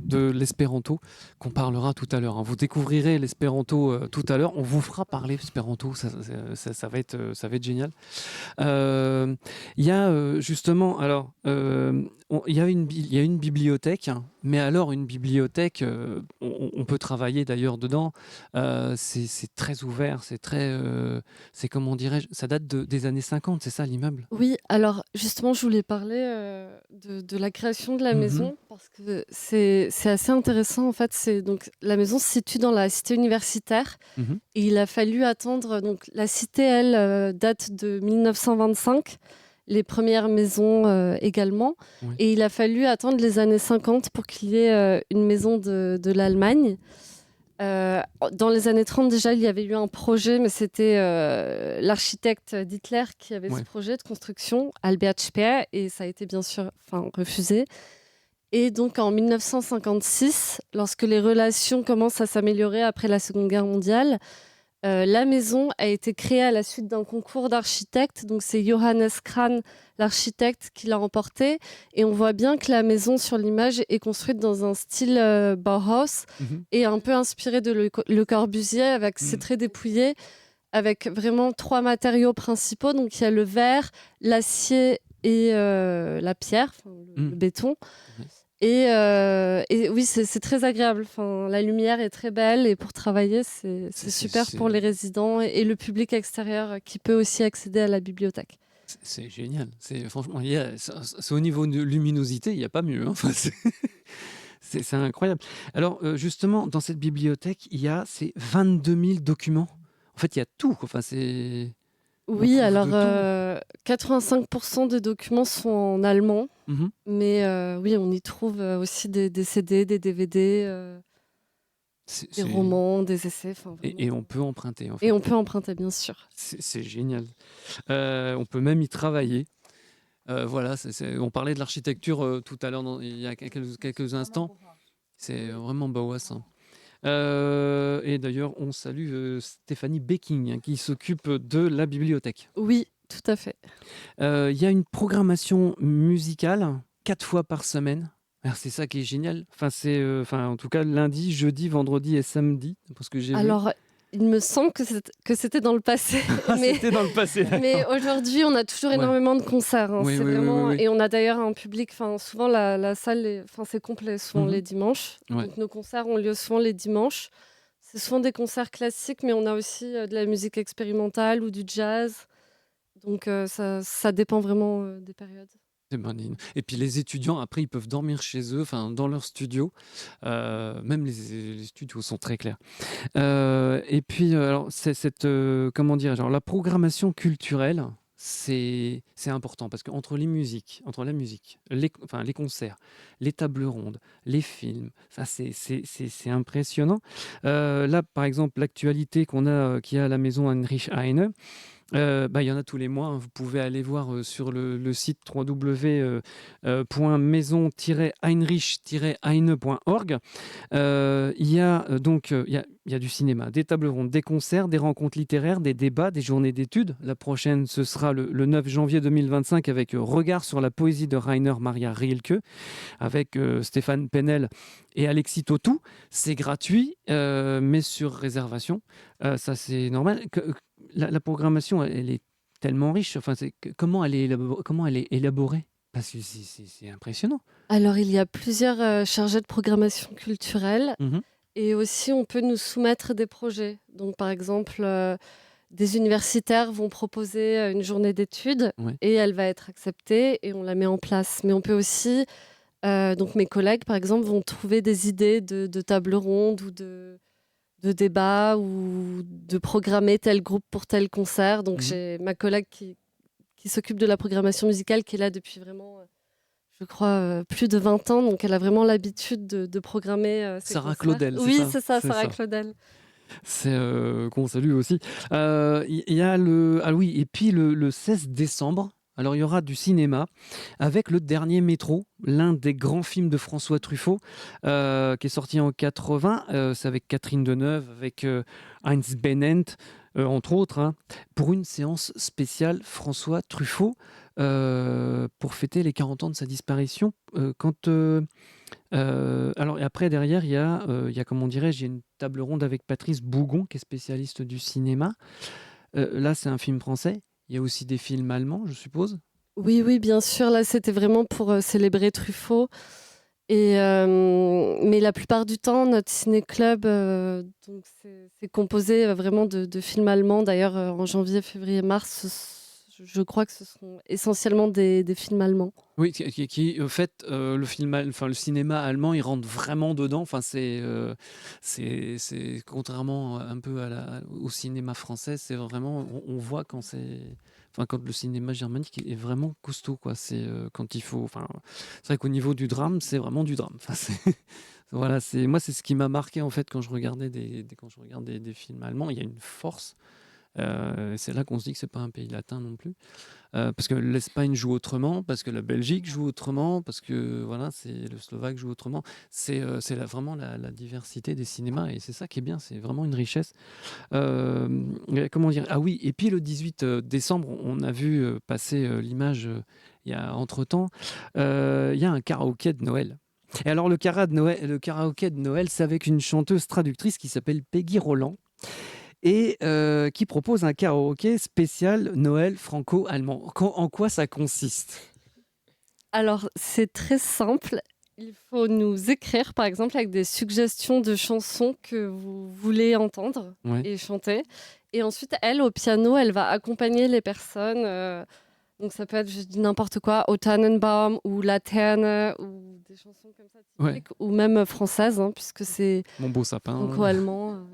S1: de l'espéranto qu'on parlera tout à l'heure, hein. Vous découvrirez l'espéranto tout à l'heure. On vous fera parler espéranto, ça va être génial. Il y a justement, alors, il y a une bibliothèque, hein, mais alors une bibliothèque, on peut travailler d'ailleurs dedans. C'est très ouvert, c'est comment dirais-je, ça date des années 50, c'est ça l'immeuble?
S4: Oui, alors justement, je voulais parler de la création de la maison parce que c'est assez intéressant en fait. Donc la maison se situe dans la cité universitaire
S1: Mhm.
S4: et il a fallu attendre. Donc la cité, elle, date de 1925, les premières maisons également,
S1: Oui.
S4: et il a fallu attendre les années 50 pour qu'il y ait une maison de l'Allemagne. Dans les années 30, déjà, il y avait eu un projet, mais c'était l'architecte d'Hitler qui avait
S1: Ouais.
S4: ce projet de construction, Albert Speer, et ça a été bien sûr refusé. Et donc en 1956, lorsque les relations commencent à s'améliorer après la Seconde Guerre mondiale, la maison a été créée à la suite d'un concours d'architectes. Donc c'est Johannes Krahn, l'architecte, qui l'a remporté. Et on voit bien que la maison sur l'image est construite dans un style Bauhaus
S1: Mhm.
S4: et un peu inspiré de Le Corbusier, avec ses traits dépouillés, avec vraiment 3 matériaux principaux. Donc il y a le verre, l'acier et la pierre, le béton.
S1: Ouais.
S4: Et oui, c'est très agréable. Enfin, la lumière est très belle et pour travailler, c'est super pour les résidents et le public extérieur qui peut aussi accéder à la bibliothèque.
S1: C'est génial. Franchement, c'est au niveau de luminosité, il n'y a pas mieux, hein. Enfin, c'est incroyable. Alors, justement, dans cette bibliothèque, il y a ces 22 000 documents. En fait, il y a tout, quoi. Enfin,
S4: Oui,
S1: trouve
S4: alors
S1: de
S4: 85% des documents sont en allemand,
S1: Mhm.
S4: mais oui, on y trouve aussi des CD, des DVD, des romans, des essais. Enfin, vraiment.
S1: Et on peut emprunter, en fait.
S4: Et on peut emprunter, bien sûr.
S1: C'est génial. On peut même y travailler. Voilà, on parlait de l'architecture tout à l'heure, il y a quelques instants. C'est vraiment Bauhaus, hein. Et d'ailleurs, on salue Stéphanie Becking, hein, qui s'occupe de la bibliothèque.
S4: Oui, tout à fait.
S1: Il y a une programmation musicale 4 fois par semaine. Alors, c'est ça qui est génial. Enfin, en tout cas, lundi, jeudi, vendredi et samedi, parce que j'ai vu.
S4: Alors, il me semble que c'était dans le passé.
S1: C'était dans le passé.
S4: Mais
S1: d'accord.
S4: aujourd'hui, on a toujours
S1: Ouais.
S4: énormément de concerts, hein.
S1: Oui,
S4: C'est
S1: oui, oui,
S4: vraiment...
S1: oui, oui.
S4: Et on a d'ailleurs un public, souvent la salle, c'est complet, souvent
S1: Mhm.
S4: les dimanches.
S1: Ouais.
S4: Donc nos concerts ont lieu souvent les dimanches. C'est souvent des concerts classiques, mais on a aussi de la musique expérimentale ou du jazz. Donc ça dépend vraiment des périodes.
S1: C'est magnifique. Et puis les étudiants, après, ils peuvent dormir chez eux, enfin dans leur studio. Même les studios sont très clairs. Et puis, alors, comment dire, genre, la programmation culturelle, c'est important parce qu'entre la musique, les concerts, les tables rondes, les films, enfin, c'est impressionnant. Là, par exemple, l'actualité qu'il y a à la maison Heinrich Heine. Il y en a tous les mois, hein. Vous pouvez aller voir sur le site www.maison-heinrich-heine.org. Il y a du cinéma, des tables rondes, des concerts, des rencontres littéraires, des débats, des journées d'études. La prochaine, ce sera le 9 janvier 2025 avec Regard sur la poésie de Rainer Maria Rilke, avec Stéphane Penel et Alexis Tautou. C'est gratuit, mais sur réservation. Ça, c'est normal. La programmation, elle est tellement riche. Enfin, comment elle est élaborée? Parce que c'est impressionnant.
S4: Alors, il y a plusieurs chargés de programmation culturelle.
S1: Mhm.
S4: Et aussi, on peut nous soumettre des projets. Donc, par exemple, des universitaires vont proposer une journée d'études
S1: Ouais.
S4: et elle va être acceptée et on la met en place. Mais on peut aussi, donc mes collègues, par exemple, vont trouver des idées de table ronde ou de débats ou de programmer tel groupe pour tel concert. Donc, j'ai ma collègue qui s'occupe de la programmation musicale qui est là depuis vraiment... je crois, plus de 20 ans. Donc, elle a vraiment l'habitude de programmer ces
S1: Sarah
S4: concerts.
S1: Claudel, c'est
S4: Oui,
S1: ça
S4: c'est ça,
S1: C'est
S4: Sarah
S1: ça.
S4: Claudel.
S1: C'est qu'on salue aussi. Il y a et puis le 16 décembre, alors il y aura du cinéma avec Le Dernier Métro, l'un des grands films de François Truffaut, qui est sorti en 80. C'est avec Catherine Deneuve, avec Heinz Bennent, entre autres, hein, pour une séance spéciale François Truffaut, pour fêter les 40 ans de sa disparition. Quand Alors, et après, derrière, il y a, comment dirais-je, il y a une table ronde avec Patrice Bougon, qui est spécialiste du cinéma. Là, c'est un film français. Il y a aussi des films allemands, je suppose.
S4: Oui, oui, bien sûr. Là, c'était vraiment pour célébrer Truffaut. Mais la plupart du temps, notre ciné-club, donc c'est composé vraiment de films allemands. D'ailleurs, en janvier, février, mars, je crois que ce sont essentiellement des films allemands.
S1: Oui, au fait, le cinéma allemand, il rentre vraiment dedans. Enfin, c'est contrairement un peu au cinéma français, c'est vraiment, on voit quand le cinéma germanique est vraiment costaud, quoi. Quand il faut, enfin, c'est vrai qu'au niveau du drame, c'est vraiment du drame. Enfin, voilà, moi, c'est ce qui m'a marqué en fait quand je regardais quand je regarde des films allemands. Il y a une force. C'est là qu'on se dit que c'est pas un pays latin non plus. Parce que l'Espagne joue autrement, parce que la Belgique joue autrement, parce que voilà, le Slovaque joue autrement. C'est vraiment la diversité des cinémas et c'est ça qui est bien, c'est vraiment une richesse. Comment dire? Ah oui, et puis le 18 décembre, on a vu passer l'image il y a entre-temps, il y a un karaoké de Noël. Et alors le karaoké de Noël, c'est avec une chanteuse traductrice qui s'appelle Peggy Roland et qui propose un karaoké spécial Noël franco-allemand. En quoi ça consiste?
S4: Alors, c'est très simple. Il faut nous écrire, par exemple, avec des suggestions de chansons que vous voulez entendre
S1: Ouais.
S4: et chanter. Et ensuite, elle, au piano, elle va accompagner les personnes. Donc, ça peut être, je dis n'importe quoi, Au Tannenbaum ou Laterne ou des chansons comme ça typiques, ou même françaises, hein, puisque c'est
S1: Mon beau sapin.
S4: franco-allemand.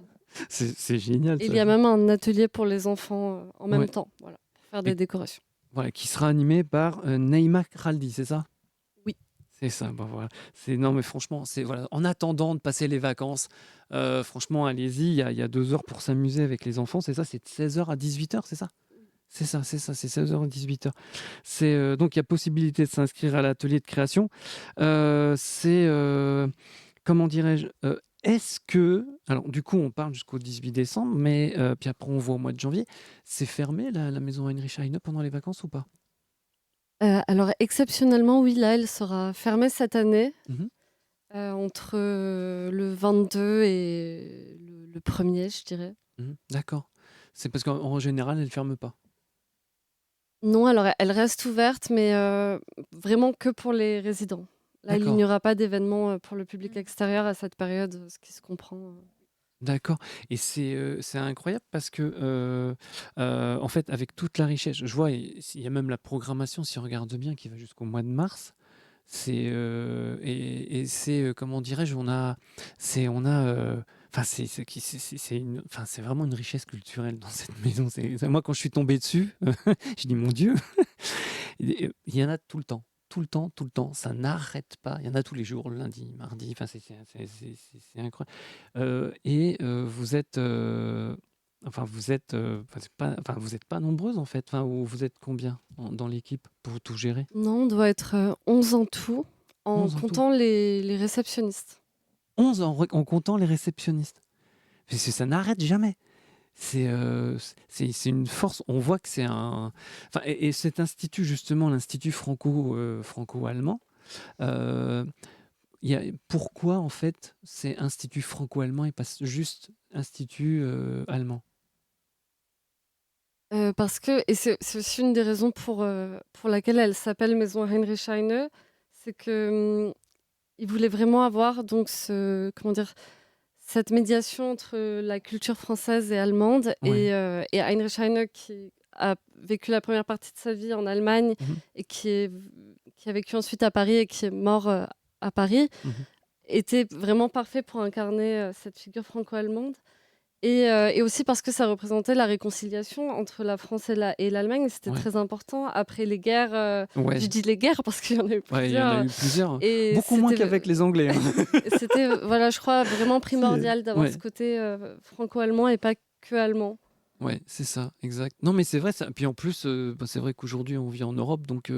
S1: C'est génial.
S4: Et
S1: Ça.
S4: il y a même un atelier pour les enfants en même
S1: Ouais.
S4: temps, voilà, pour faire des décorations.
S1: Voilà, qui sera animé par Neymar Khaldi, c'est ça?
S4: Oui.
S1: C'est ça, bah voilà. Non, mais franchement, voilà. En attendant de passer les vacances, franchement, allez-y, il y a 2 heures pour s'amuser avec les enfants, c'est ça? C'est de 16h à 18h, c'est ça? C'est ça, c'est 16h à 18h. Donc, il y a possibilité de s'inscrire à l'atelier de création. Comment dirais-je? Est-ce que... Alors, du coup, on parle jusqu'au 18 décembre, mais puis après, on voit au mois de janvier. C'est fermé, la maison Heinrich Heine, pendant les vacances ou pas?
S4: Alors, exceptionnellement, oui, là, elle sera fermée cette année,
S1: Mhm.
S4: entre le 22 et le 1er, je dirais.
S1: D'accord. C'est parce qu'en général, elle ne ferme pas.
S4: Non, alors elle reste ouverte, mais vraiment que pour les résidents. Là, il
S1: D'accord.
S4: n'y aura pas d'événement pour le public extérieur à cette période, ce qui se comprend.
S1: D'accord. Et c'est incroyable parce que, en fait, avec toute la richesse, je vois, il y a même la programmation, si on regarde bien, qui va jusqu'au mois de mars. Et c'est, comment dirais-je, enfin, c'est vraiment une richesse culturelle dans cette maison. Moi, quand je suis tombé dessus, je dis, mon Dieu, il y en a tout le temps. Tout le temps, tout le temps, ça n'arrête pas. Il y en a tous les jours, lundi, mardi. Enfin, c'est incroyable. Vous êtes, vous êtes pas nombreuses en fait. Enfin, vous êtes combien dans l'équipe pour tout gérer?
S4: Non, on doit être 11 en tout, en
S1: 11 en tout.
S4: comptant les réceptionnistes.
S1: 11 en comptant les réceptionnistes. Parce que ça n'arrête jamais. C'est une force. On voit que c'est un. Enfin, et cet institut, justement, l'Institut franco-allemand, pourquoi, en fait, c'est Institut franco-allemand et pas juste Institut allemand?
S4: Parce que, et c'est aussi une des raisons pour laquelle elle s'appelle Maison Heinrich Heine, c'est que il voulait vraiment avoir donc comment dire, cette médiation entre la culture française et allemande,
S1: Ouais.
S4: et Heinrich Heine qui a vécu la première partie de sa vie en Allemagne
S1: Mhm.
S4: et qui a vécu ensuite à Paris et qui est mort à Paris,
S1: Mhm.
S4: était vraiment parfait pour incarner cette figure franco-allemande. Et aussi parce que ça représentait la réconciliation entre la France et l'Allemagne. C'était
S1: Ouais.
S4: très important après les guerres.
S1: Ouais.
S4: Je dis les guerres parce qu'il y en a eu
S1: Ouais, il y en
S4: plusieurs.
S1: a eu plusieurs.
S4: Et
S1: Beaucoup moins
S4: c'était-
S1: qu'avec les Anglais. Hein.
S4: C'était, voilà, je crois, vraiment primordial d'avoir
S1: Ouais.
S4: ce côté franco-allemand et pas que allemand.
S1: Ouais, c'est ça, exact. Non, mais c'est vrai. Puis en plus, c'est vrai qu'aujourd'hui, on vit en Europe. Donc,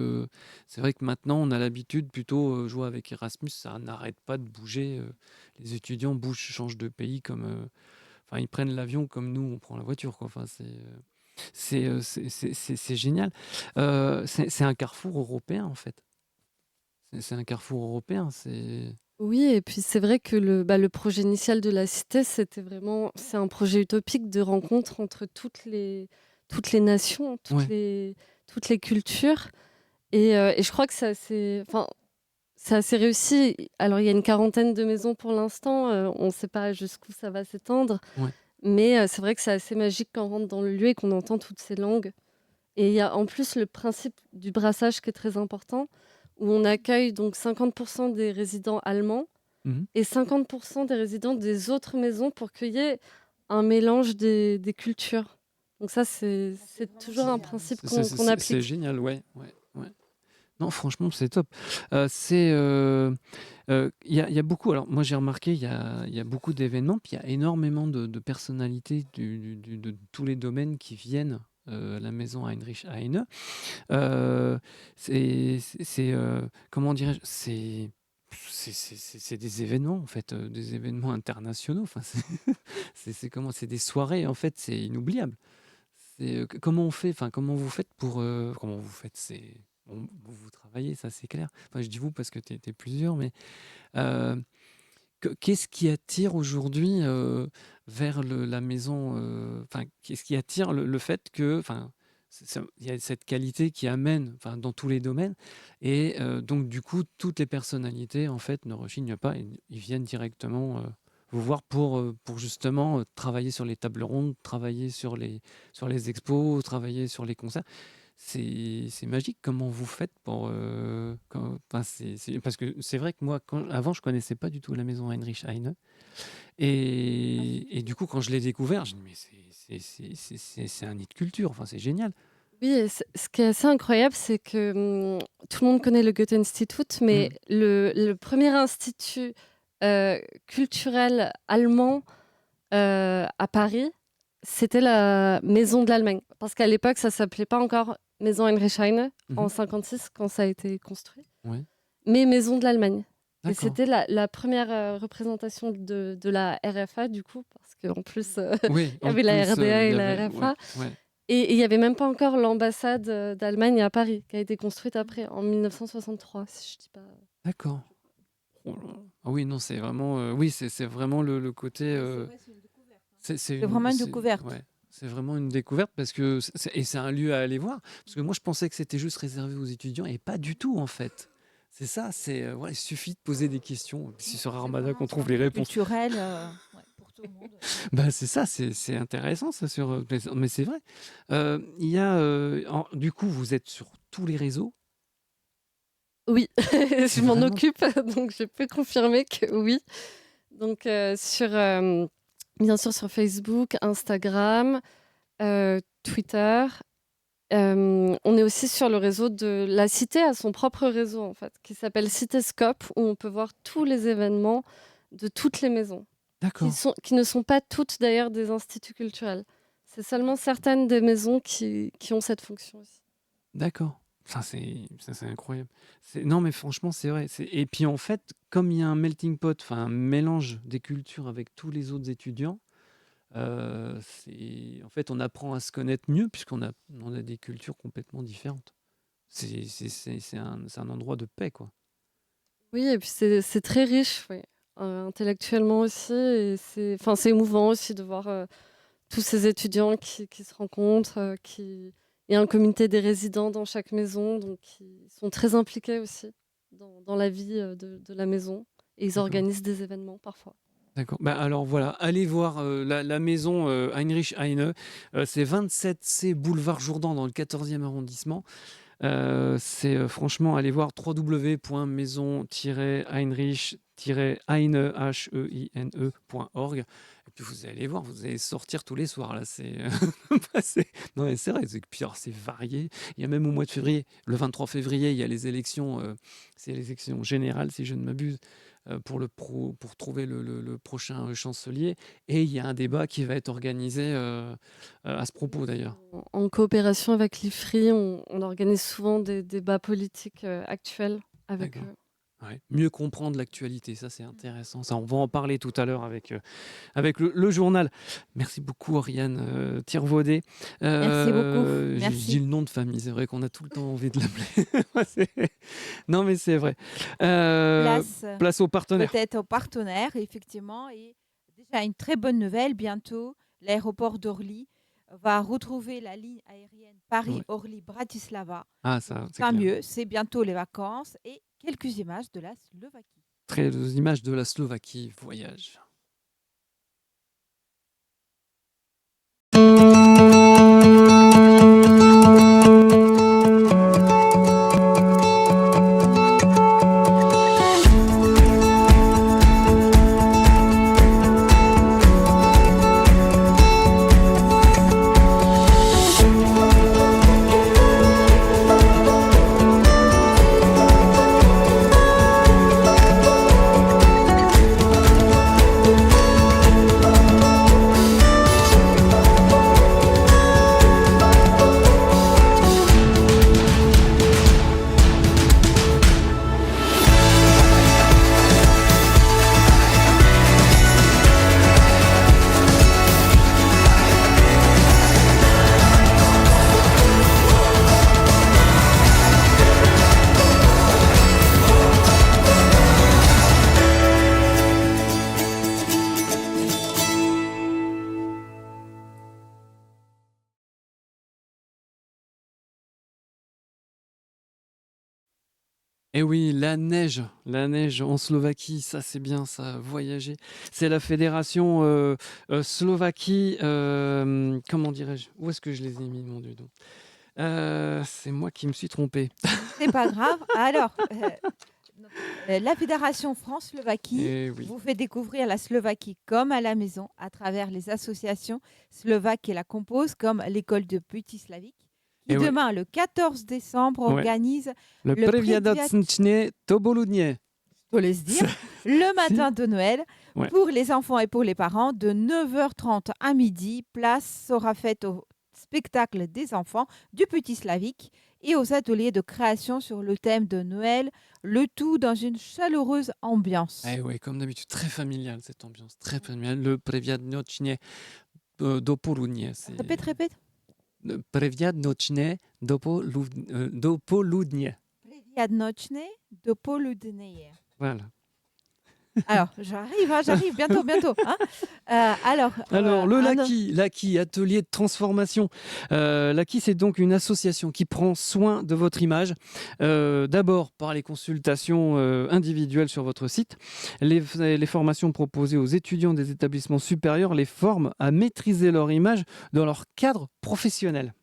S1: c'est vrai que maintenant, on a l'habitude plutôt jouer avec Erasmus. Ça n'arrête pas de bouger. Les étudiants bougent, changent de pays comme. Enfin, ils prennent l'avion comme nous, on prend la voiture, quoi. Enfin, c'est génial. C'est un carrefour européen, en fait. C'est un carrefour européen.
S4: Oui, et puis c'est vrai que le projet initial de la cité, c'est un projet utopique de rencontre entre toutes les nations,
S1: Ouais.
S4: toutes les cultures. Et je crois que c'est assez réussi. Alors, il y a une quarantaine de maisons pour l'instant. On ne sait pas jusqu'où ça va s'étendre.
S1: Ouais.
S4: Mais c'est vrai que c'est assez magique quand on rentre dans le lieu et qu'on entend toutes ces langues. Et il y a en plus le principe du brassage qui est très important, où on accueille donc 50% des résidents allemands
S1: Mhm.
S4: et 50% des résidents des autres maisons pour qu'il y ait un mélange des cultures. Donc ça, c'est toujours un principe qu'on
S1: C'est
S4: applique.
S1: génial, ouais, ouais, ouais. Non, franchement, c'est top. Il y a beaucoup. Alors, moi, j'ai remarqué, il y a beaucoup d'événements, puis il y a énormément de personnalités de tous les domaines qui viennent à la maison Heinrich Heine. Euh, comment dirais-je, c'est des événements en fait, des événements internationaux. Enfin, c'est des soirées en fait, c'est inoubliable. Comment on fait, enfin comment vous faites pour, comment vous faites, vous travaillez, ça c'est clair. Enfin, je dis vous parce que t'es plusieurs, mais euh, qu'est-ce qui attire aujourd'hui vers la maison, enfin qu'est-ce qui attire le fait que, enfin il y a cette qualité qui amène, enfin dans tous les domaines, et donc du coup toutes les personnalités en fait ne rechignent pas, ils viennent directement vous voir pour justement travailler sur les tables rondes, travailler sur les expos, travailler sur les concerts. C'est magique comment vous faites pour. Enfin, parce que c'est vrai que moi, avant, je connaissais pas du tout la maison Heinrich Heine. Et du coup, quand je l'ai découvert, j'ai dit, mais c'est un nid de culture. Enfin, c'est génial.
S4: Oui, et ce qui est assez incroyable, c'est que tout le monde connaît le Goethe-Institut, mais
S1: Mm.
S4: le premier institut culturel allemand à Paris, c'était la Maison de l'Allemagne. Parce qu'à l'époque, ça s'appelait pas encore Maison Heinrich Heine, en
S1: Mhm.
S4: 56, quand ça a été construit,
S1: Ouais,
S4: mais Maison de l'Allemagne. Et
S1: d'accord.
S4: c'était la première représentation de la RFA, du coup, parce qu'en plus,
S1: Oui,
S4: il y
S1: en
S4: avait la
S1: plus,
S4: RDA
S1: il
S4: et
S1: y
S4: la
S1: avait. Ouais,
S4: RFA.
S1: ouais.
S4: Et il n'y avait même pas encore l'ambassade d'Allemagne à Paris, qui a été construite après, en 1963, si je dis pas.
S1: D'accord. Oh là là. Ah oui, non, c'est vraiment. Oui, c'est vraiment le côté.
S2: C'est vraiment une découverte.
S1: Ouais, c'est vraiment une découverte parce que et c'est un lieu à aller voir. Parce que moi, je pensais que c'était juste réservé aux étudiants et pas du tout en fait. C'est ça, ouais, il suffit de poser des questions. C'est sur Armada qu'on trouve les réponses.
S2: Culturel, pour tout le monde.
S1: Bah, c'est ça, c'est intéressant ça sur. Mais c'est vrai. Il y a, du coup, vous êtes sur tous les réseaux.
S4: Oui, je m'en
S1: Vraiment.
S4: occupe, donc je peux confirmer que oui. Donc, bien sûr, sur Facebook, Instagram, Twitter. On est aussi sur le réseau de la Cité, a son propre réseau, en fait, qui s'appelle Citéscope, où on peut voir tous les événements de toutes les maisons.
S1: D'accord.
S4: Qui ne sont pas toutes d'ailleurs des instituts culturels. C'est seulement certaines des maisons qui ont cette fonction aussi.
S1: D'accord. Ça, c'est incroyable. Non, mais franchement, c'est vrai. Et puis en fait, comme il y a un melting pot, enfin un mélange des cultures avec tous les autres étudiants, en fait, on apprend à se connaître mieux puisqu'on a des cultures complètement différentes. C'est un endroit de paix, quoi.
S4: Oui, et puis c'est très riche, oui. Intellectuellement aussi. Et c'est émouvant aussi de voir tous ces étudiants qui se rencontrent. Il y a un comité des résidents dans chaque maison, donc ils sont très impliqués aussi dans la vie de la maison. Et ils
S1: D'accord.
S4: organisent des événements parfois.
S1: D'accord. Bah alors voilà, allez voir la maison Heinrich Heine. C'est 27C boulevard Jourdan dans le 14e arrondissement. C'est franchement, allez voir www.maison-heinrich-heine.org. Et puis vous allez voir, vous allez sortir tous les soirs là. Non mais c'est vrai, puis alors, c'est varié. Il y a même au mois de février, le 23 février, il y a les élections, c'est les élections générales si je ne m'abuse, pour trouver le prochain chancelier. Et il y a un débat qui va être organisé à ce propos d'ailleurs.
S4: En coopération avec l'IFRI, on organise souvent des débats politiques actuels avec
S1: D'accord.
S4: eux.
S1: Ouais. Mieux comprendre l'actualité, ça c'est intéressant. Ça, on va en parler tout à l'heure avec le journal. Merci beaucoup, Oriane Tirvaudet.
S2: Merci beaucoup.
S1: Je
S2: Merci.
S1: dis le nom de famille, c'est vrai qu'on a tout le temps envie de l'appeler. Non, mais c'est vrai. Place aux partenaires.
S2: Peut-être aux partenaires, effectivement. Et déjà, une très bonne nouvelle. Bientôt, l'aéroport d'Orly va retrouver la ligne aérienne Paris-Orly-Bratislava.
S1: Ah, ça, c'est
S2: Tant
S1: clair.
S2: mieux, c'est bientôt les vacances et quelques images de la Slovaquie.
S1: Très images de la Slovaquie, voyage. Et oui, la neige en Slovaquie, ça c'est bien, ça, voyager. C'est la fédération Slovaquie, comment dirais-je? Où est-ce que je les ai mis, mon Dieu donc c'est moi qui me suis trompé.
S2: C'est pas grave. Alors, la Fédération France-Slovaquie
S1: Eh oui.
S2: vous fait découvrir la Slovaquie comme à la maison à travers les associations slovaques qui la composent, comme l'école de Petit Slavique, qui
S1: Eh ouais.
S2: demain, le 14 décembre,
S1: Ouais.
S2: organise,
S1: Le
S2: Le
S1: Previadatsnchne Toboludnie.
S2: je te laisse dire, le matin de Noël,
S1: Ouais.
S2: pour les enfants et pour les parents, de 9h30 à midi. Place sera faite au spectacle des enfants du Petit Slavique et aux ateliers de création sur le thème de Noël, le tout dans une chaleureuse ambiance.
S1: Eh oui, comme d'habitude, très familiale cette ambiance, très familiale. Le Previadnochne Dopoludnie.
S2: Répète.
S1: Previadnochne Dopoludnie.
S2: Priviadnochne do poludnie.
S1: Voilà.
S2: Alors, j'arrive bientôt. Hein. Alors,
S1: Le
S2: un
S1: Laki, atelier de transformation. Laki, c'est donc une association qui prend soin de votre image. D'abord par les consultations individuelles sur votre site. Les formations proposées aux étudiants des établissements supérieurs les forment à maîtriser leur image dans leur cadre professionnel.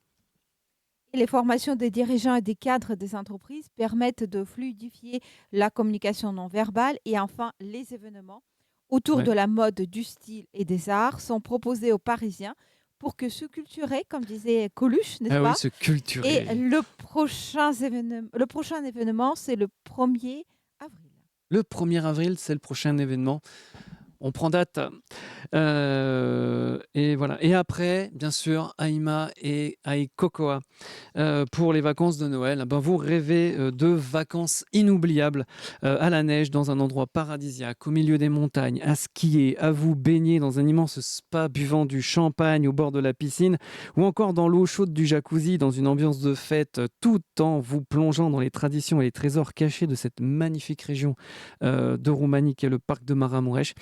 S2: Les formations des dirigeants et des cadres des entreprises permettent de fluidifier la communication non verbale. Et enfin, les événements autour
S1: Ouais.
S2: de la mode, du style et des arts sont proposés aux Parisiens pour que se culturer, comme disait Coluche, n'est-ce
S1: Ah
S2: pas?
S1: oui, se culturer.
S2: Et le prochain événement, c'est le 1er avril.
S1: Le 1er avril, c'est le prochain événement. On prend date. Et voilà. Et après, bien sûr, Aïma et Aïkokoa pour les vacances de Noël. Ben, vous rêvez de vacances inoubliables à la neige, dans un endroit paradisiaque, au milieu des montagnes, à skier, à vous baigner dans un immense spa, buvant du champagne au bord de la piscine, ou encore dans l'eau chaude du jacuzzi, dans une ambiance de fête, tout en vous plongeant dans les traditions et les trésors cachés de cette magnifique région de Roumanie qu'est le parc de Maramureș.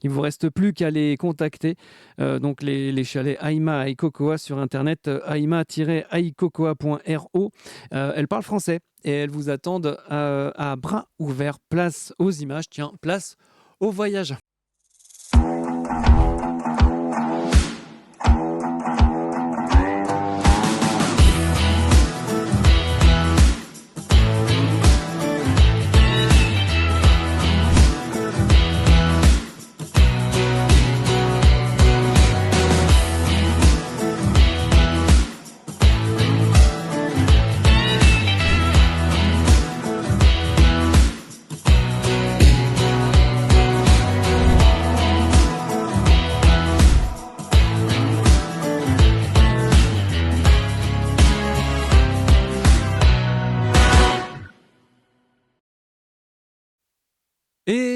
S1: Il ne vous reste plus qu'à les contacter, donc les chalets Aïma Aïkokoa sur internet, aïma-aïkokoa.ro. Elles parlent français et elles vous attendent à bras ouverts. Place aux images, tiens, place au voyage.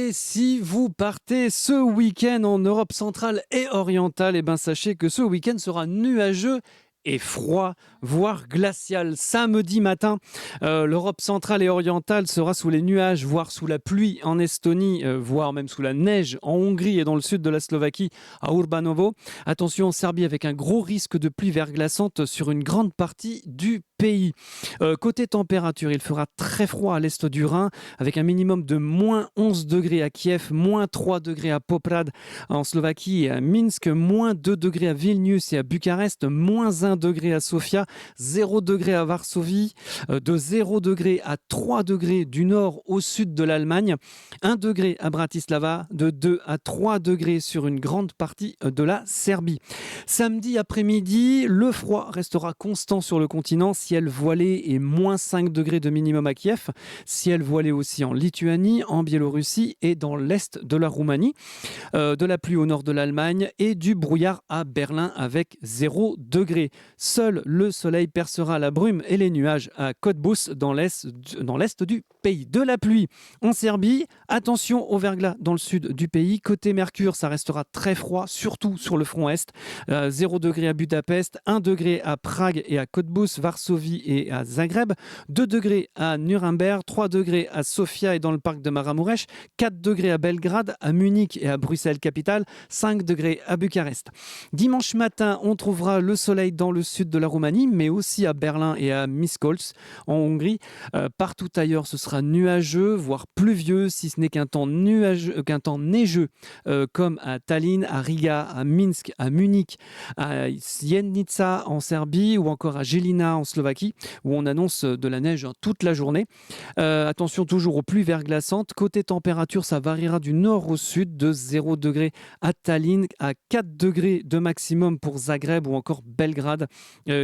S1: Et si vous partez ce week-end en Europe centrale et orientale, eh ben sachez que ce week-end sera nuageux et froid, voire glacial. Samedi matin, l'Europe centrale et orientale sera sous les nuages, voire sous la pluie en Estonie, voire même sous la neige en Hongrie et dans le sud de la Slovaquie, à Urbanovo. Attention en Serbie avec un gros risque de pluie verglaçante sur une grande partie du pays. Côté température, il fera très froid à l'est du Rhin avec un minimum de moins 11 degrés à Kiev, moins 3 degrés à Poprad en Slovaquie et à Minsk, moins 2 degrés à Vilnius et à Bucarest, moins 1 degré à Sofia, 0 degré à Varsovie, de 0 degré à 3 degrés du nord au sud de l'Allemagne, 1 degré à Bratislava, de 2 à 3 degrés sur une grande partie de la Serbie. Samedi après-midi, le froid restera constant sur le continent, ciel voilé et moins 5 degrés de minimum à Kiev, ciel voilé aussi en Lituanie, en Biélorussie et dans l'est de la Roumanie, de la pluie au nord de l'Allemagne et du brouillard à Berlin avec 0 degré. Seul le soleil percera la brume et les nuages à Cottbus dans l'est du pays. De la pluie en Serbie, attention au verglas dans le sud du pays. Côté Mercure, ça restera très froid, surtout sur le front est. 0 degré à Budapest, 1 degré à Prague et à Cottbus, Varsovie et à Zagreb, 2 degrés à Nuremberg, 3 degrés à Sofia et dans le parc de Maramuresh, 4 degrés à Belgrade, à Munich et à Bruxelles capitale, 5 degrés à Bucarest. Dimanche matin, on trouvera le soleil dans le sud de la Roumanie, mais aussi à Berlin et à Miskolc en Hongrie. Partout ailleurs, ce sera nuageux, voire pluvieux, si ce n'est qu'un temps neigeux, comme à Tallinn, à Riga, à Minsk, à Munich, à Sjenica en Serbie ou encore à Žilina en Slovaquie, où on annonce de la neige toute la journée. Attention toujours aux pluies verglaçantes. Côté température, ça variera du nord au sud, de 0 degré à Tallinn, à 4 degrés de maximum pour Zagreb ou encore Belgrade,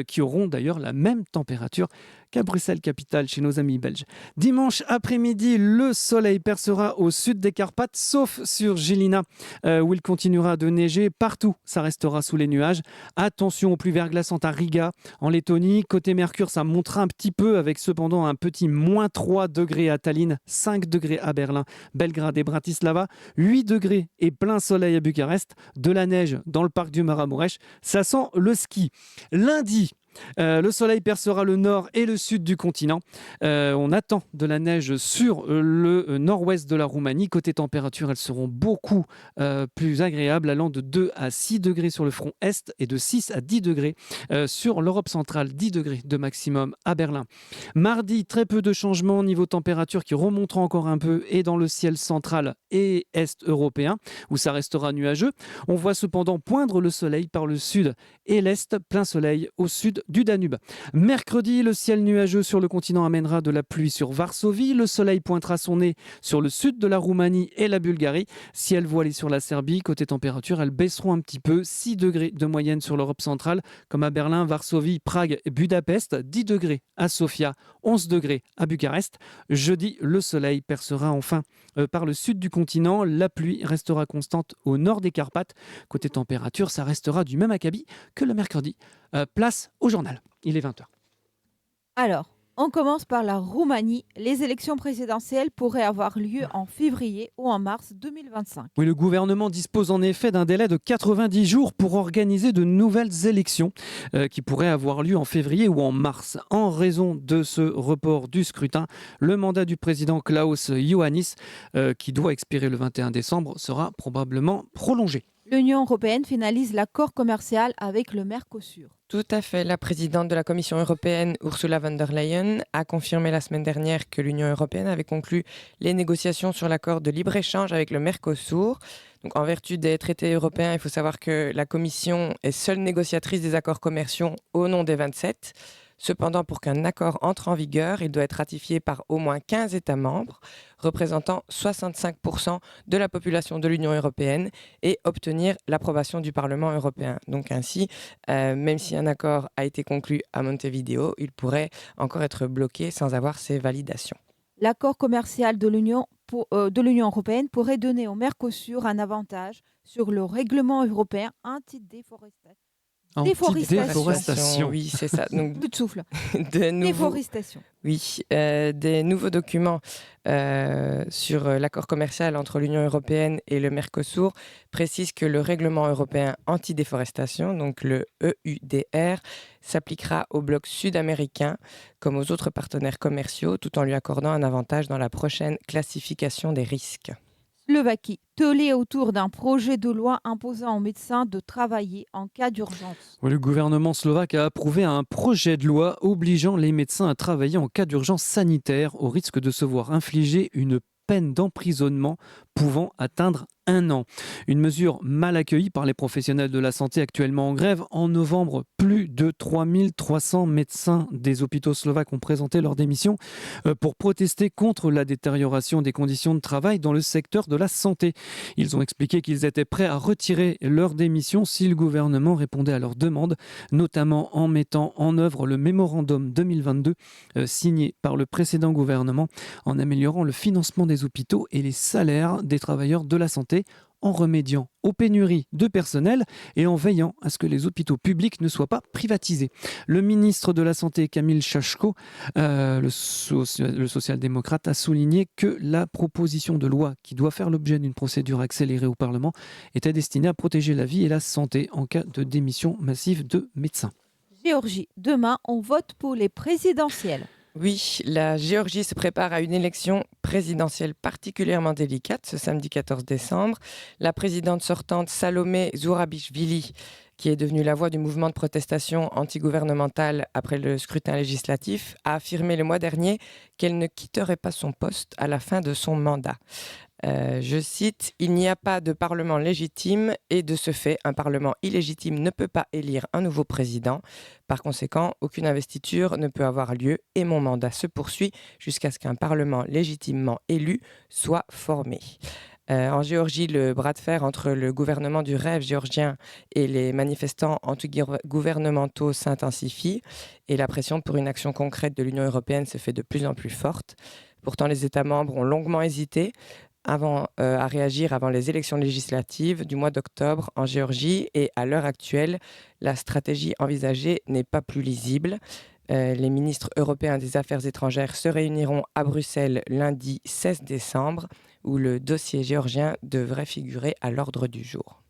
S1: qui auront d'ailleurs la même température qu'à Bruxelles capitale chez nos amis belges. Dimanche après-midi, le soleil percera au sud des Carpates, sauf sur Žilina, où il continuera de neiger. Partout, ça restera sous les nuages. Attention aux pluies verglaçantes à Riga, en Lettonie. Côté Mercure, ça montera un petit peu, avec cependant un petit moins 3 degrés à Tallinn, 5 degrés à Berlin, Belgrade et Bratislava, 8 degrés et plein soleil à Bucarest, de la neige dans le parc du Maramuresh. Ça sent le ski. Lundi, le soleil percera le nord et le sud du continent. On attend de la neige sur le nord-ouest de la Roumanie. Côté température, elles seront beaucoup plus agréables, allant de 2 à 6 degrés sur le front est et de 6 à 10 degrés sur l'Europe centrale, 10 degrés de maximum à Berlin. Mardi, très peu de changements niveau température qui remonteront encore un peu et dans le ciel central et est européen où ça restera nuageux. On voit cependant poindre le soleil par le sud et l'est, plein soleil au sud du Danube. Mercredi, le ciel nuageux sur le continent amènera de la pluie sur Varsovie. Le soleil pointera son nez sur le sud de la Roumanie et la Bulgarie. Ciel voilé sur la Serbie. Côté température, elles baisseront un petit peu. 6 degrés de moyenne sur l'Europe centrale, comme à Berlin, Varsovie, Prague et Budapest. 10 degrés à Sofia, 11 degrés à Bucarest. Jeudi, le soleil percera enfin par le sud du continent. La pluie restera constante au nord des Carpates. Côté température, ça restera du même acabit que le mercredi. Place au journal. Il est 20h.
S2: Alors, on commence par la Roumanie. Les élections présidentielles pourraient avoir lieu en février ou en mars 2025.
S1: Oui, le gouvernement dispose en effet d'un délai de 90 jours pour organiser de nouvelles élections qui pourraient avoir lieu en février ou en mars. En raison de ce report du scrutin, le mandat du président Klaus Iohannis, qui doit expirer le 21 décembre, sera probablement prolongé.
S2: L'Union européenne finalise l'accord commercial avec le Mercosur.
S3: Tout à fait. La présidente de la Commission européenne, Ursula von der Leyen, a confirmé la semaine dernière que l'Union européenne avait conclu les négociations sur l'accord de libre-échange avec le Mercosur. Donc, en vertu des traités européens, il faut savoir que la Commission est seule négociatrice des accords commerciaux au nom des 27. Cependant, pour qu'un accord entre en vigueur, il doit être ratifié par au moins 15 États membres, représentant 65% de la population de l'Union européenne, et obtenir l'approbation du Parlement européen. Donc ainsi, même si un accord a été conclu à Montevideo, il pourrait encore être bloqué sans avoir ses validations.
S2: L'accord commercial de l'Union européenne pourrait donner au Mercosur un avantage sur le règlement européen anti-déforestation.
S1: Déforestation.
S3: Oui, c'est ça. Donc,
S2: Plus de souffle.
S3: de nouveaux,
S2: Déforestation.
S3: oui, des nouveaux documents sur l'accord commercial entre l'Union européenne et le Mercosur précisent que le règlement européen anti-déforestation, donc le EUDR, s'appliquera au bloc sud-américain comme aux autres partenaires commerciaux, tout en lui accordant un avantage dans la prochaine classification des risques.
S2: Slovaquie, tollé autour d'un projet de loi imposant aux médecins de travailler en cas d'urgence.
S1: Le gouvernement slovaque a approuvé un projet de loi obligeant les médecins à travailler en cas d'urgence sanitaire au risque de se voir infliger une peine d'emprisonnement pouvant atteindre 1 an. Une mesure mal accueillie par les professionnels de la santé actuellement en grève. En novembre, plus de 3300 médecins des hôpitaux slovaques ont présenté leur démission pour protester contre la détérioration des conditions de travail dans le secteur de la santé. Ils ont expliqué qu'ils étaient prêts à retirer leur démission si le gouvernement répondait à leurs demandes, notamment en mettant en œuvre le mémorandum 2022 signé par le précédent gouvernement, en améliorant le financement des hôpitaux et les salaires des travailleurs de la santé, en remédiant aux pénuries de personnel et en veillant à ce que les hôpitaux publics ne soient pas privatisés. Le ministre de la Santé, Kamil Szaszko, le social-démocrate, a souligné que la proposition de loi qui doit faire l'objet d'une procédure accélérée au Parlement était destinée à protéger la vie et la santé en cas de démission massive de médecins.
S2: Géorgie, demain, on vote pour les présidentielles.
S3: Oui, la Géorgie se prépare à une élection présidentielle particulièrement délicate ce samedi 14 décembre. La présidente sortante Salomé Zourabichvili, qui est devenue la voix du mouvement de protestation antigouvernemental après le scrutin législatif, a affirmé le mois dernier qu'elle ne quitterait pas son poste à la fin de son mandat. Je cite, « Il n'y a pas de parlement légitime et de ce fait, un parlement illégitime ne peut pas élire un nouveau président. Par conséquent, aucune investiture ne peut avoir lieu et mon mandat se poursuit jusqu'à ce qu'un parlement légitimement élu soit formé. » En Géorgie, le bras de fer entre le gouvernement du rêve géorgien et les manifestants anti-gouvernementaux s'intensifie et la pression pour une action concrète de l'Union européenne se fait de plus en plus forte. Pourtant, les États membres ont longuement hésité à réagir avant les élections législatives du mois d'octobre en Géorgie et à l'heure actuelle, la stratégie envisagée n'est pas plus lisible. Les ministres européens des Affaires étrangères se réuniront à Bruxelles lundi 16 décembre où le dossier géorgien devrait figurer à l'ordre du jour.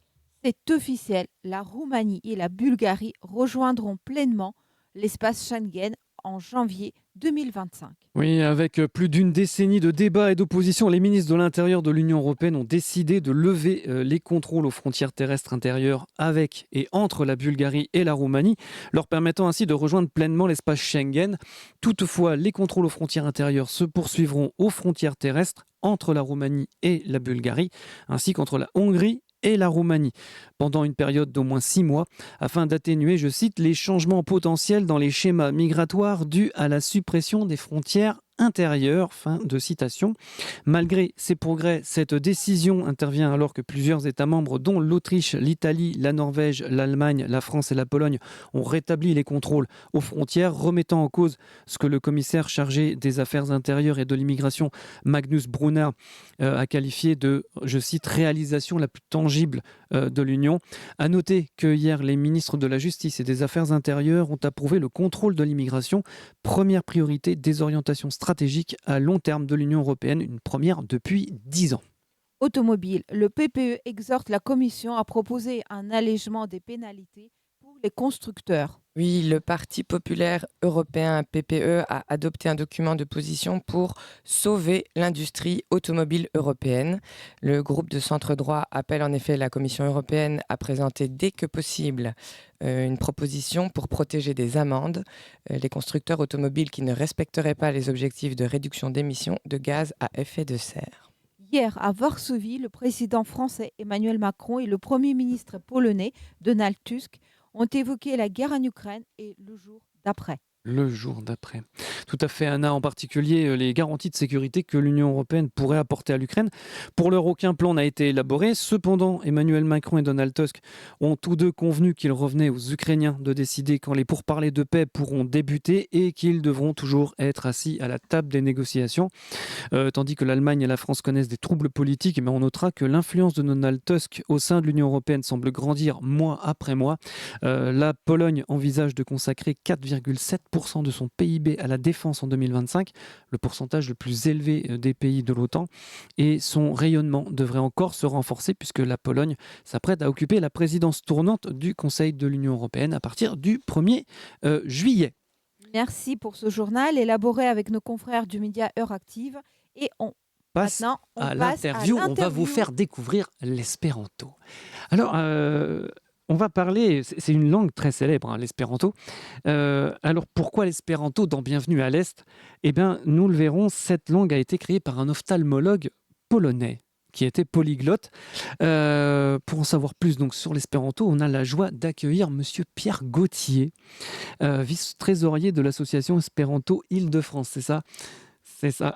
S2: C'est officiel, la Roumanie et la Bulgarie rejoindront pleinement l'espace Schengen en janvier 2025.
S1: Oui, avec plus d'une décennie de débats et d'opposition, les ministres de l'Intérieur de l'Union européenne ont décidé de lever les contrôles aux frontières terrestres intérieures avec et entre la Bulgarie et la Roumanie, leur permettant ainsi de rejoindre pleinement l'espace Schengen. Toutefois, les contrôles aux frontières intérieures se poursuivront aux frontières terrestres entre la Roumanie et la Bulgarie, ainsi qu'entre la Hongrie et la Roumanie, pendant une période d'au moins 6 mois, afin d'atténuer, je cite, les changements potentiels dans les schémas migratoires dus à la suppression des frontières intérieures. Fin de citation. Malgré ces progrès, cette décision intervient alors que plusieurs États membres, dont l'Autriche, l'Italie, la Norvège, l'Allemagne, la France et la Pologne, ont rétabli les contrôles aux frontières, remettant en cause ce que le commissaire chargé des Affaires intérieures et de l'immigration, Magnus Brunner, a qualifié de, je cite, réalisation la plus tangible de l'Union. À noter que hier, les ministres de la Justice et des Affaires intérieures ont approuvé le contrôle de l'immigration, première priorité des orientations stratégiques à long terme de l'Union européenne, une première depuis 10 ans.
S2: Automobile, le PPE exhorte la Commission à proposer un allègement des pénalités pour les constructeurs.
S3: Oui, le Parti populaire européen PPE a adopté un document de position pour sauver l'industrie automobile européenne. Le groupe de centre-droit appelle en effet la Commission européenne à présenter dès que possible une proposition pour protéger des amendes les constructeurs automobiles qui ne respecteraient pas les objectifs de réduction d'émissions de gaz à effet de serre.
S2: Hier, à Varsovie, le président français Emmanuel Macron et le Premier ministre polonais Donald Tusk ont évoqué la guerre en Ukraine et le jour d'après.
S1: Le jour d'après. Tout tout à fait, Anna, en particulier les garanties de sécurité que l'Union européenne pourrait apporter à l'Ukraine. Pour l'heure, aucun plan n'a été élaboré. Cependant, Emmanuel Macron et Donald Tusk ont tous deux convenu qu'il revenait aux Ukrainiens de décider quand les pourparlers de paix pourront débuter et qu'ils devront toujours être assis à la table des négociations. Tandis que l'Allemagne et la France connaissent des troubles politiques, mais on notera que l'influence de Donald Tusk au sein de l'Union européenne semble grandir mois après mois. La Pologne envisage de consacrer 4,7% de son PIB à la défense en 2025, le pourcentage le plus élevé des pays de l'OTAN. Et son rayonnement devrait encore se renforcer puisque la Pologne s'apprête à occuper la présidence tournante du Conseil de l'Union européenne à partir du 1er juillet.
S2: Merci pour ce journal élaboré avec nos confrères du média Heure Active. Et maintenant, on
S1: à
S2: passe
S1: l'interview. On va vous faire découvrir l'espéranto. Alors, on va parler, c'est une langue très célèbre, hein, l'espéranto. Alors, pourquoi l'espéranto dans Bienvenue à l'Est ? Eh bien, nous le verrons, cette langue a été créée par un ophtalmologue polonais qui était polyglotte. Pour en savoir plus donc, sur l'espéranto, on a la joie d'accueillir Monsieur Pierre Gauthier, vice-trésorier de l'association Espéranto Île-de-France, c'est ça ? C'est ça.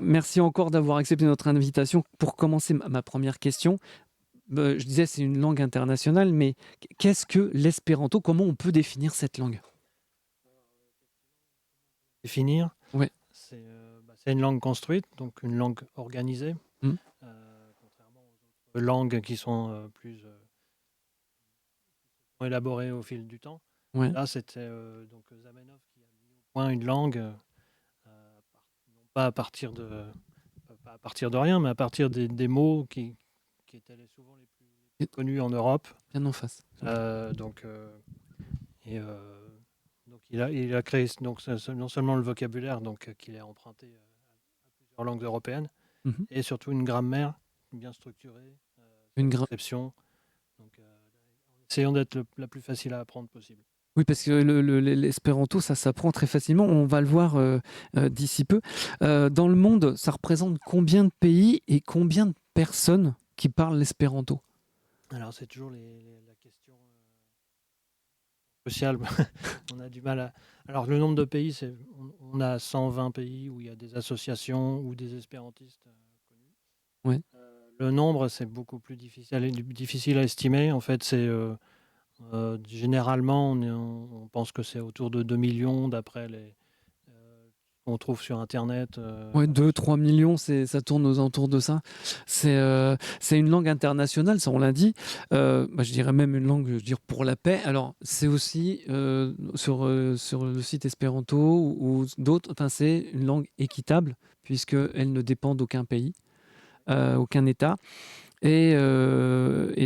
S1: Merci encore d'avoir accepté notre invitation. Pour commencer ma première question, je disais c'est une langue internationale, mais qu'est-ce que l'espéranto ? Comment on peut définir cette langue ?
S8: Définir,
S1: Ouais.
S8: C'est une langue construite, donc une langue organisée. Contrairement aux autres langues qui sont plus élaborées au fil du temps.
S1: Ouais.
S8: Là, c'était donc Zamenhof qui a mis au point une langue, non pas à partir de rien, mais à partir des mots qui étaient souvent les plus connus en Europe.
S1: Bien en face.
S8: Donc il a créé donc, non seulement le vocabulaire qu'il a emprunté à plusieurs langues européennes, et surtout une grammaire bien structurée, une description, donc en essayant d'être la plus facile à apprendre possible.
S1: Oui, parce que l'espéranto, ça s'apprend très facilement. On va le voir d'ici peu. Dans le monde, ça représente combien de pays et combien de personnes qui parlent l'espéranto ?
S8: Alors, c'est toujours la question cruciale. On a du mal à... Alors, le nombre de pays, on a 120 pays où il y a des associations ou des espérantistes connus.
S1: Ouais.
S8: Le nombre, c'est beaucoup plus difficile à estimer. En fait, c'est... généralement, on pense que c'est autour de 2 millions d'après qu'on trouve sur Internet.
S1: 2-3 millions, ça tourne aux alentours de ça. C'est une langue internationale, ça on l'a dit. Je dirais même une langue pour la paix. Alors, c'est aussi sur le site Espéranto ou d'autres, c'est une langue équitable puisqu'elle ne dépend d'aucun pays, aucun État. Et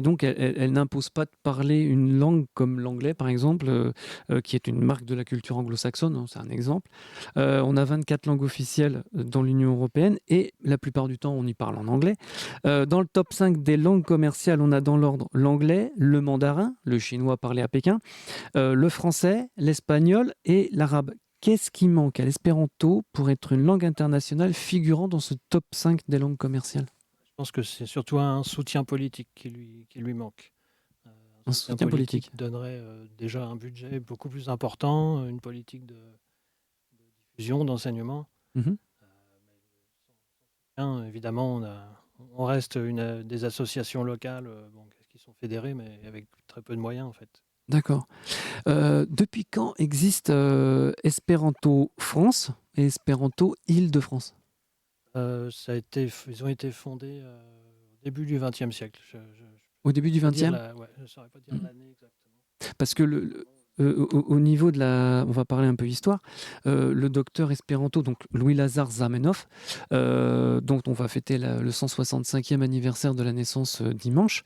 S1: donc, elle n'impose pas de parler une langue comme l'anglais, par exemple, qui est une marque de la culture anglo-saxonne, c'est un exemple. On a 24 langues officielles dans l'Union européenne et la plupart du temps, on y parle en anglais. Dans le top 5 des langues commerciales, on a dans l'ordre l'anglais, le mandarin, le chinois parlé à Pékin, le français, l'espagnol et l'arabe. Qu'est-ce qui manque à l'espéranto pour être une langue internationale figurant dans ce top 5 des langues commerciales ?
S8: Je pense que c'est surtout un soutien politique qui lui manque.
S1: Un soutien politique
S8: qui donnerait déjà un budget beaucoup plus important, une politique de diffusion, d'enseignement. Évidemment, on reste des associations locales qui sont fédérées, mais avec très peu de moyens en fait.
S1: D'accord. Depuis quand existe Espéranto France et Espéranto Île-de-France ?
S8: Ils ont été fondés au début du XXe siècle.
S1: Au début du XXe ?
S8: Je ne saurais pas dire l'année exactement.
S1: Parce que au niveau de on va parler un peu histoire, le docteur Espéranto, donc Louis-Lazare Zamenhof, dont on va fêter le 165e anniversaire de la naissance dimanche,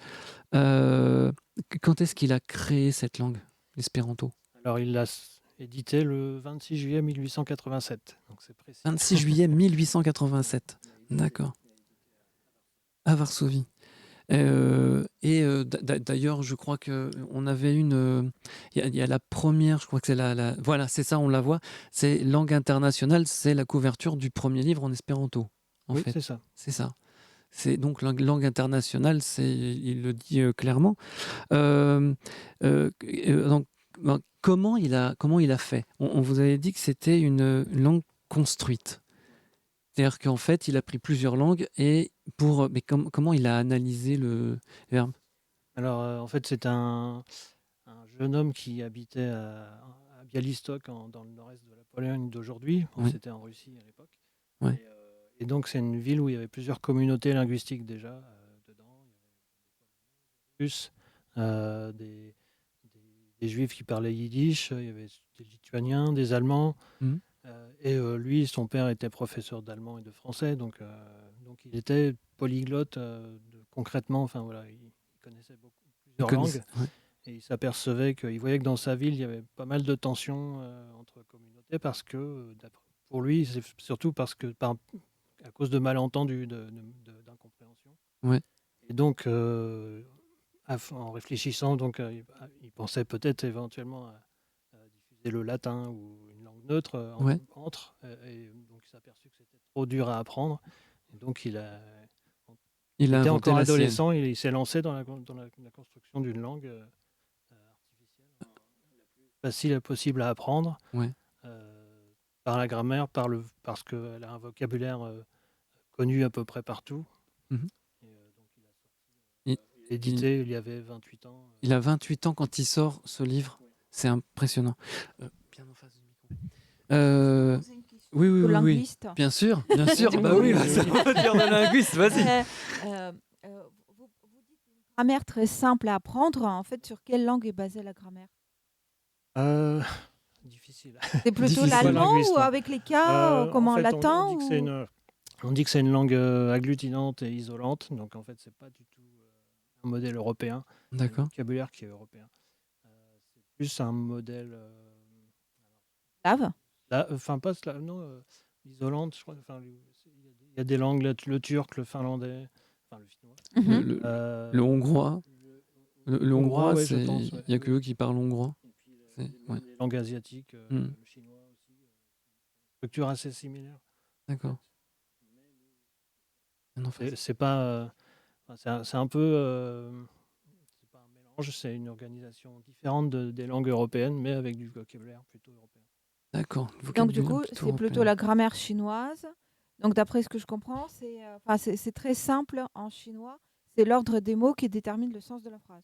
S1: quand est-ce qu'il a créé cette langue, l'espéranto ?
S8: Alors, il l'a édité le 26 juillet 1887. Donc c'est précis.
S1: 26 juillet 1887. D'accord. À Varsovie. D'ailleurs, je crois qu'on avait il y a la première, je crois que c'est voilà, c'est ça, on la voit. C'est langue internationale, c'est la couverture du premier livre en espéranto.
S8: Oui, c'est ça.
S1: C'est ça. C'est donc langue internationale, il le dit clairement. Donc, comment il a fait ? On vous avait dit que c'était une langue construite. C'est-à-dire qu'en fait, il a pris plusieurs langues et mais comment il a analysé le verbe?
S8: Alors, en fait, c'est un jeune homme qui habitait à Bialystok, dans le nord-est de la Pologne d'aujourd'hui. Bon,
S1: Oui.
S8: c'était en Russie à l'époque.
S1: Ouais.
S8: Et donc, c'est une ville où il y avait plusieurs communautés linguistiques déjà dedans. Il y avait des Russes, des Juifs qui parlaient yiddish, il y avait des Lituaniens, des Allemands.
S1: Mhm.
S8: Et lui, son père était professeur d'allemand et de français, donc il était polyglotte concrètement. Enfin voilà, il connaissait plusieurs langues.
S1: Ouais.
S8: Et il s'apercevait qu'il voyait que dans sa ville, il y avait pas mal de tensions entre communautés parce que, pour lui, c'est surtout parce que à cause de malentendus, d'incompréhension.
S1: Ouais.
S8: Et donc, en réfléchissant, donc, il pensait peut-être éventuellement à diffuser le latin ou une langue neutre
S1: Ouais.
S8: entre. Et donc, il s'est aperçu que c'était trop dur à apprendre. Et donc, il
S1: a
S8: était
S1: inventé
S8: encore
S1: la sienne.
S8: adolescent, il s'est lancé dans la construction d'une langue artificielle, la plus facile possible à apprendre,
S1: Ouais.
S8: par la grammaire, parce qu'elle a un vocabulaire connu à peu près partout.
S1: Mhm.
S8: Et, donc il a édité, il y avait 28 ans.
S1: Il a 28 ans quand il sort ce livre. C'est impressionnant. Bien en face du micro. Oui.
S2: Linguiste.
S1: Bien sûr. Bah oui, ça va dire de linguiste, vas-y.
S2: Vous dites une grammaire très simple à apprendre. En fait, sur quelle langue est basée la grammaire?
S8: Difficile.
S2: C'est plutôt
S1: Difficile.
S2: l'allemand
S8: Linguiste,
S2: ou avec les cas, comme en
S8: fait,
S2: latin
S8: on dit que c'est une langue agglutinante et isolante. Donc en fait, c'est pas du tout un modèle européen.
S1: D'accord.
S8: Un vocabulaire qui est européen. C'est plus un modèle.
S2: Slave.
S8: Enfin, pas slave, non, isolante, je crois. Enfin, il y a des langues, le turc, le finlandais, enfin le finnois.
S2: Mhm.
S1: Le hongrois. Le hongrois,
S8: ouais, je
S1: c'est
S8: pense,
S1: il y a que eux qui parlent hongrois.
S8: Et puis les langues asiatiques, le chinois aussi, structure assez similaire.
S1: D'accord.
S8: C'est pas, c'est un peu, c'est pas un mélange, c'est une organisation différente des langues européennes, mais avec du vocabulaire plutôt européen.
S1: D'accord.
S2: Donc du coup, c'est plutôt la grammaire chinoise. Donc d'après ce que je comprends, c'est très simple en chinois. C'est l'ordre des mots qui détermine le sens de la phrase.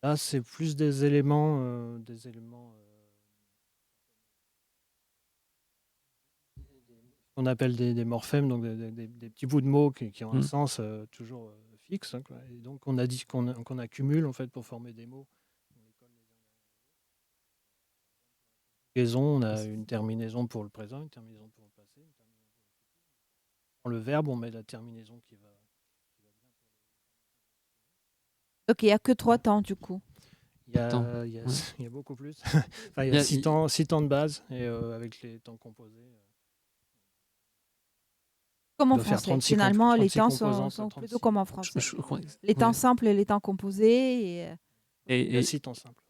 S8: Là, c'est plus des éléments qu'on appelle des morphèmes, donc des petits bouts de mots qui ont un sens toujours fixe, hein, quoi. Et donc on a dit qu'on accumule en fait pour former des mots. On a une terminaison pour le présent, une terminaison pour le passé, une terminaison pour le futur. Dans le verbe, on met la terminaison qui va bien.
S2: Donc il n'y a que 3 temps du coup.
S8: Il y a beaucoup plus. Enfin, il y a 6 temps de base et avec les temps composés.
S2: Comme en français. Finalement, les temps sont plutôt comme en français. Les temps simples et les temps composés.
S8: Il y a 6 temps simples.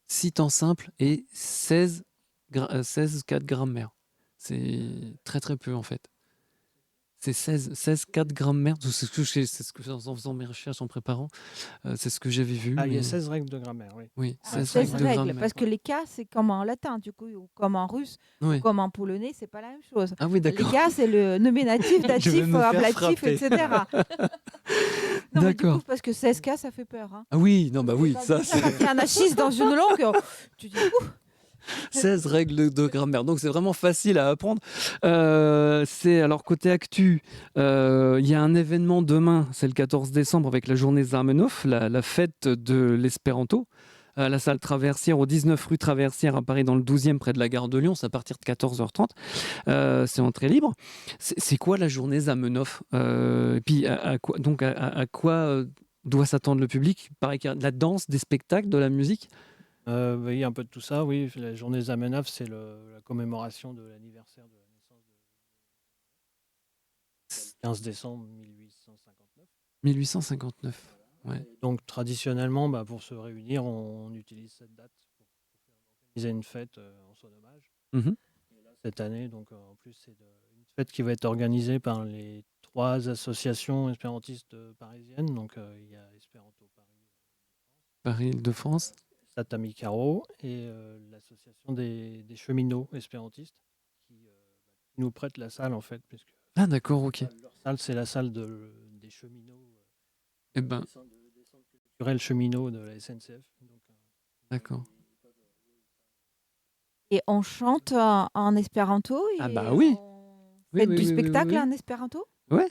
S1: 6 temps simples et 16 cas de grammaire. C'est très très peu en fait. C'est 16 cas de grammaire. C'est ce que en faisant mes recherches en préparant, c'est ce que j'avais vu.
S8: Il y a 16 règles de grammaire, oui.
S1: Oui,
S2: 16 règles, parce que les cas, c'est comme en latin, du coup, ou comme en russe, ou comme en polonais, c'est pas la même chose.
S1: Ah oui, d'accord.
S2: Les cas, c'est le nominatif, datif, ablatif, etc. Non, mais du coup, parce que 16 cas, ça fait peur. Hein.
S1: Ah oui, non, bah oui, ça c'est...
S2: Quand il y a un achisme dans une langue, tu dis ouf.
S1: 16 règles de grammaire, donc c'est vraiment facile à apprendre. C'est alors côté actu, il y a un événement demain, c'est le 14 décembre avec la journée Zamenhof, la fête de l'espéranto, à la salle Traversière, au 19 rue Traversière à Paris, dans le 12e près de la gare de Lyon, c'est à partir de 14h30, c'est entrée libre. C'est quoi la journée Zamenhof et puis à quoi doit s'attendre le public? Pareil qu'il y a de la danse, des spectacles, de la musique.
S8: Oui, un peu de tout ça, oui. La journée Zamenhof, c'est la commémoration de l'anniversaire de la naissance de 15 décembre 1859.
S1: 1859, ouais.
S8: Donc traditionnellement, pour se réunir, on utilise cette date pour organiser une fête en son hommage.
S1: Mmh.
S8: Et là, cette année, donc en plus, c'est une fête qui va être organisée par les 3 associations espérantistes parisiennes. Donc il y a Espéranto
S1: Paris-Île-de-France.
S8: Satami Caro et l'association des cheminots espérantistes qui nous prêtent la salle en fait, puisque
S1: Ah d'accord, ok.
S8: leur salle c'est la salle des cheminots,
S1: Eh ben,
S8: des centres culturels cheminots de la SNCF. Donc,
S1: d'accord.
S2: Et on chante en espéranto
S1: Ah
S2: et
S1: bah oui.
S2: on
S1: Oui,
S2: fait
S1: oui,
S2: du
S1: oui, oui,
S2: spectacle
S1: oui.
S2: en espéranto?
S1: Ouais.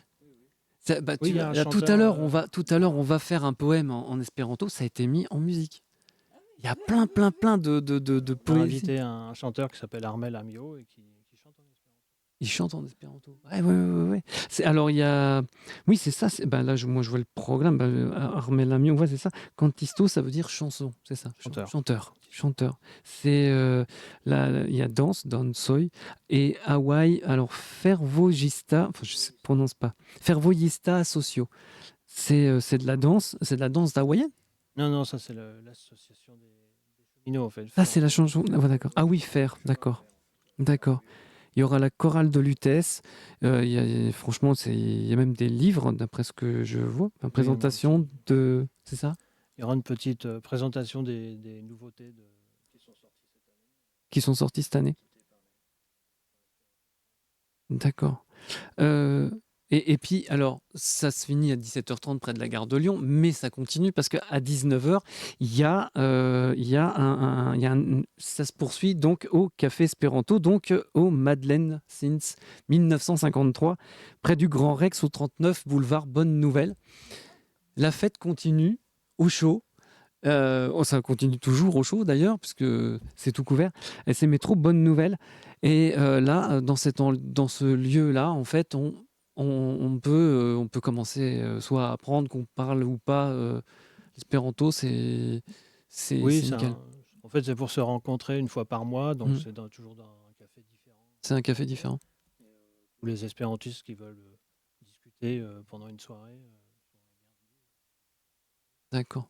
S1: Bah,
S8: oui, il y a un
S1: tout
S8: chanteur,
S1: à l'heure, on va faire un poème en espéranto. Ça a été mis en musique. Il y a plein de
S8: on a
S1: poésie.
S8: invité un chanteur qui s'appelle Armel Amio et qui chante en espéranto.
S1: Ils chantent en espéranto. Ouais. Alors, il y a. Oui, c'est ça. Bah, là, moi, je vois le programme. Bah, Armel Lamy, on voit, c'est ça. Cantisto, ça veut dire chanson. C'est ça. Chanteur. C'est. Il y a danse, dansoy. Et Hawaï. Alors, fervogista. Enfin, je ne prononce pas. Fervogista socio. C'est de la danse. C'est de la danse hawaïenne.
S8: Non, ça c'est l'association des cheminots en fait.
S1: Ah, c'est la chanson. Ah, ouais, d'accord. Ah oui, d'accord. D'accord. Il y aura la chorale de Lutèce. Franchement, il y a même des livres, d'après ce que je vois. Une présentation de. C'est ça?
S8: Il y aura une petite présentation des nouveautés
S1: Qui sont sorties cette année. D'accord. Et puis, alors, ça se finit à 17h30 près de la gare de Lyon, mais ça continue parce qu'à 19h, ça se poursuit donc au Café Espéranto, donc au Madeleine since 1953, près du Grand Rex au 39 boulevard Bonne Nouvelle. La fête continue au chaud. Ça continue toujours au chaud d'ailleurs, puisque c'est tout couvert. Et c'est métro Bonne Nouvelle. Et là, dans ce lieu-là, en fait, on peut commencer soit à apprendre qu'on parle ou pas l'espéranto. C'est nickel.
S8: En fait, c'est pour se rencontrer une fois par mois, donc c'est toujours dans un café différent.
S1: C'est un café différent.
S8: Tous les espérantistes qui veulent discuter pendant une soirée.
S1: D'accord.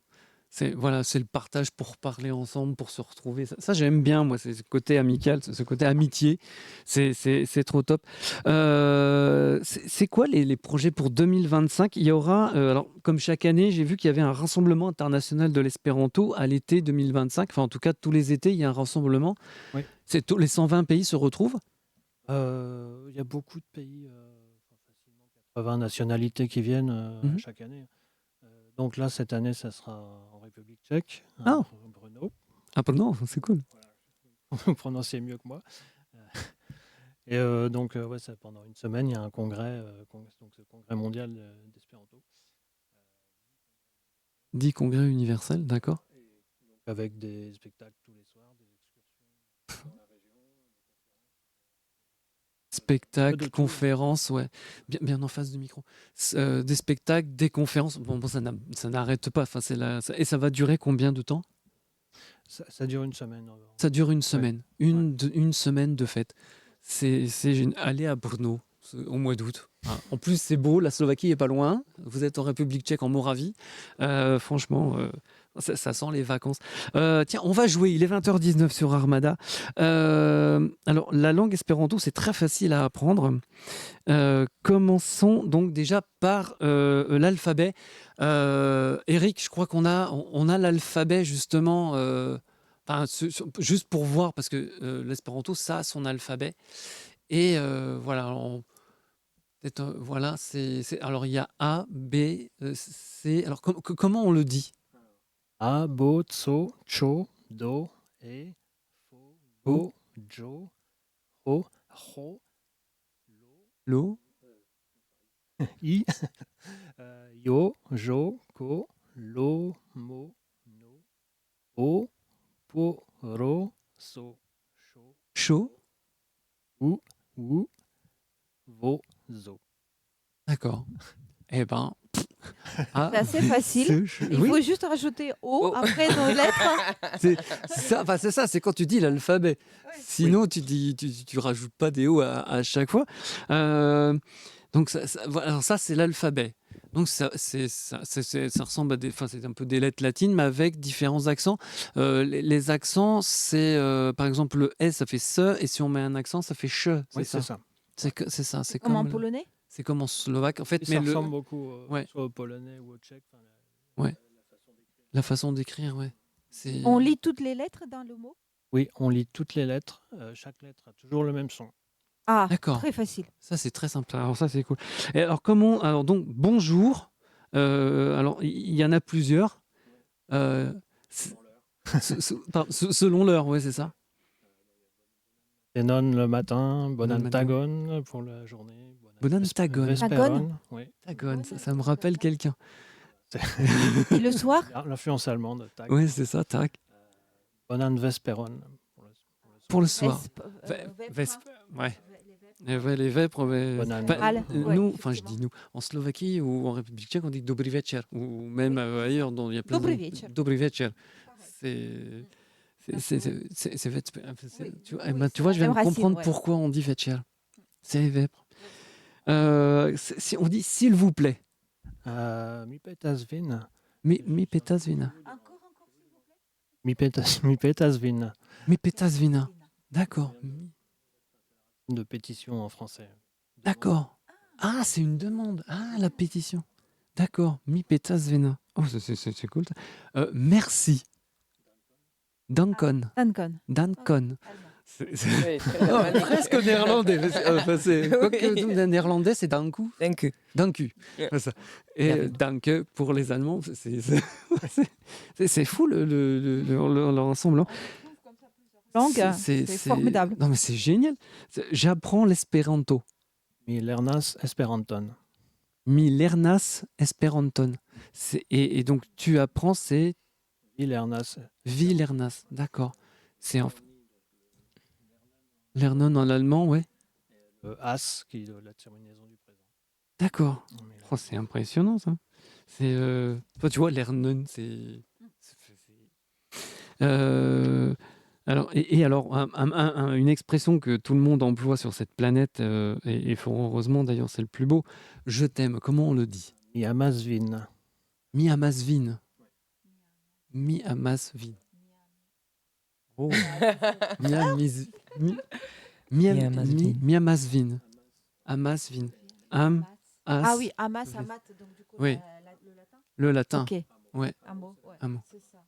S1: C'est le partage pour parler ensemble, pour se retrouver. Ça j'aime bien, moi, c'est ce côté amical, ce côté amitié. C'est trop top. C'est quoi les projets pour 2025? Il y aura, alors, comme chaque année, j'ai vu qu'il y avait un rassemblement international de l'espéranto à l'été 2025. Enfin, en tout cas, tous les étés, il y a un rassemblement.
S8: Oui.
S1: Les 120 pays se retrouvent?
S8: Il y a beaucoup de pays, facilement 80 nationalités qui viennent chaque année. Donc là, cette année, ça sera en République tchèque, à Brno.
S1: Ah, Brno, c'est cool.
S8: Voilà. Vous prononcez mieux que moi. Et donc, pendant une semaine, il y a un congrès, donc le congrès mondial d'espéranto.
S1: 10 congrès universels, d'accord.
S8: Donc, avec des spectacles tous les soirs, des excursions dans la région.
S1: Spectacles, conférences, ouais. Bien en face du micro. Des spectacles, des conférences. Bon, ça n'arrête pas. Enfin, et ça va durer combien de temps?
S8: Ça dure une semaine.
S1: Ça dure une semaine. Une semaine de fête. C'est aller à Brno au mois d'août. En plus, c'est beau. La Slovaquie est pas loin. Vous êtes en République tchèque, en Moravie. Franchement, ça sent les vacances. Tiens, on va jouer. Il est 20h19 sur Armada. Alors, la langue espéranto, c'est très facile à apprendre. Commençons donc déjà par l'alphabet. Eric, je crois qu'on a l'alphabet justement. Juste pour voir, parce que l'espéranto, ça a son alphabet. Et voilà. Voilà, alors il y a A, B, C. Alors comment on le dit?
S8: A, Bo, Tso, Cho, Do, E, Fo, Go, Jo, Ho, Ho,
S1: Lo,
S8: I, Yo, Jo, Ko, Lo, Mo, No, O, Po, Ro, So, Sho,
S1: Cho,
S8: Ou, Vo, Zo.
S1: D'accord. Eh ben.
S2: C'est assez facile. Il faut juste rajouter O après nos lettres.
S1: C'est ça, c'est quand tu dis l'alphabet. Ouais. Sinon, tu rajoutes pas des O à chaque fois. Donc alors ça c'est l'alphabet. Donc ça ressemble à c'est un peu des lettres latines, mais avec différents accents. Les accents, c'est par exemple le S, ça fait se, et si on met un accent, ça fait che.
S8: C'est ça.
S1: C'est ça. C'est
S2: comme en polonais.
S1: C'est comme en slovaque. En fait,
S8: ça ressemble beaucoup soit au polonais ou au tchèque.
S1: La façon d'écrire, ouais.
S2: On lit toutes les lettres dans le mot?
S8: Oui, on lit toutes les lettres. Chaque lettre a toujours le même son.
S2: Ah,
S1: D'accord.
S2: très facile.
S1: Ça, c'est très simple. Alors, ça, c'est cool. Et alors, comment. Alors, donc, bonjour. Alors, il y en a plusieurs. Euh, c'est- selon l'heure, ouais, c'est ça.
S8: Denon le matin,
S1: Denon le matin.
S8: Bonantagon pour la journée.
S1: Bonantagon.
S8: Vesperon, oui.
S1: Tagon, ça me rappelle quelqu'un.
S2: Et le soir?
S8: L'influence allemande, tag.
S1: Oui, c'est ça, tac.
S8: Bonan Vesperon.
S1: Pour le soir.
S2: Vespre,
S1: Vesp, ouais. Ouais, les vêpres,
S8: Bonan.
S1: nous, enfin je dis nous, en Slovaquie ou en République tchèque, on dit Dobrý večer, ou même ailleurs, il y a plein
S2: Dobrý
S1: de
S2: večer.
S1: Dobrý večer. Tu vois, tu vois, je viens de
S2: Même racine,
S1: comprendre
S2: ouais.
S1: pourquoi on dit večer. C'est les vêpres. Si on dit s'il vous plaît.
S8: Mi petasvin.
S1: Mi petasvina.
S8: Mi petasvin.
S1: Mi petasvina. D'accord.
S8: De pétition en français.
S1: D'accord. Ah, c'est une demande. Ah, la pétition. D'accord. Mi petasvina. Oh, c'est cool. Merci. Dankon.
S2: Dankon.
S1: Dankon.
S3: Oui, très allemand.
S1: Presque néerlandais. Quoique, néerlandais, c'est danku.
S3: Danke.
S1: Danku.
S3: Yeah.
S1: C'est ça. Et danke pour les Allemands, c'est fou leur ensemble.
S2: Langue, c'est formidable.
S1: Non, mais c'est génial. J'apprends l'espéranto.
S8: Mi lernas esperanton.
S1: Mi lernas esperanton. Et donc, tu apprends, c'est
S8: Mi lernas.
S1: vi lernas. D'accord. C'est en lernen en allemand, ouais.
S8: As, qui est la terminaison du présent.
S1: D'accord. Oh, c'est impressionnant, ça. C'est, toi, tu vois, lernen, c'est... Alors, alors, une expression que tout le monde emploie sur cette planète, et fort heureusement d'ailleurs, c'est le plus beau. Je t'aime. Comment on le dit?
S8: Mi amasvin.
S1: Mi amasvin. Mi amasvin. Oh. Mi amasvin. Amasvin.
S2: Ah oui, amas, amat, donc du coup,
S1: Oui.
S2: le latin.
S1: Le latin.
S2: Ok.
S1: Ouais.
S2: Un mot. Ouais.
S1: Un mot.
S2: C'est ça.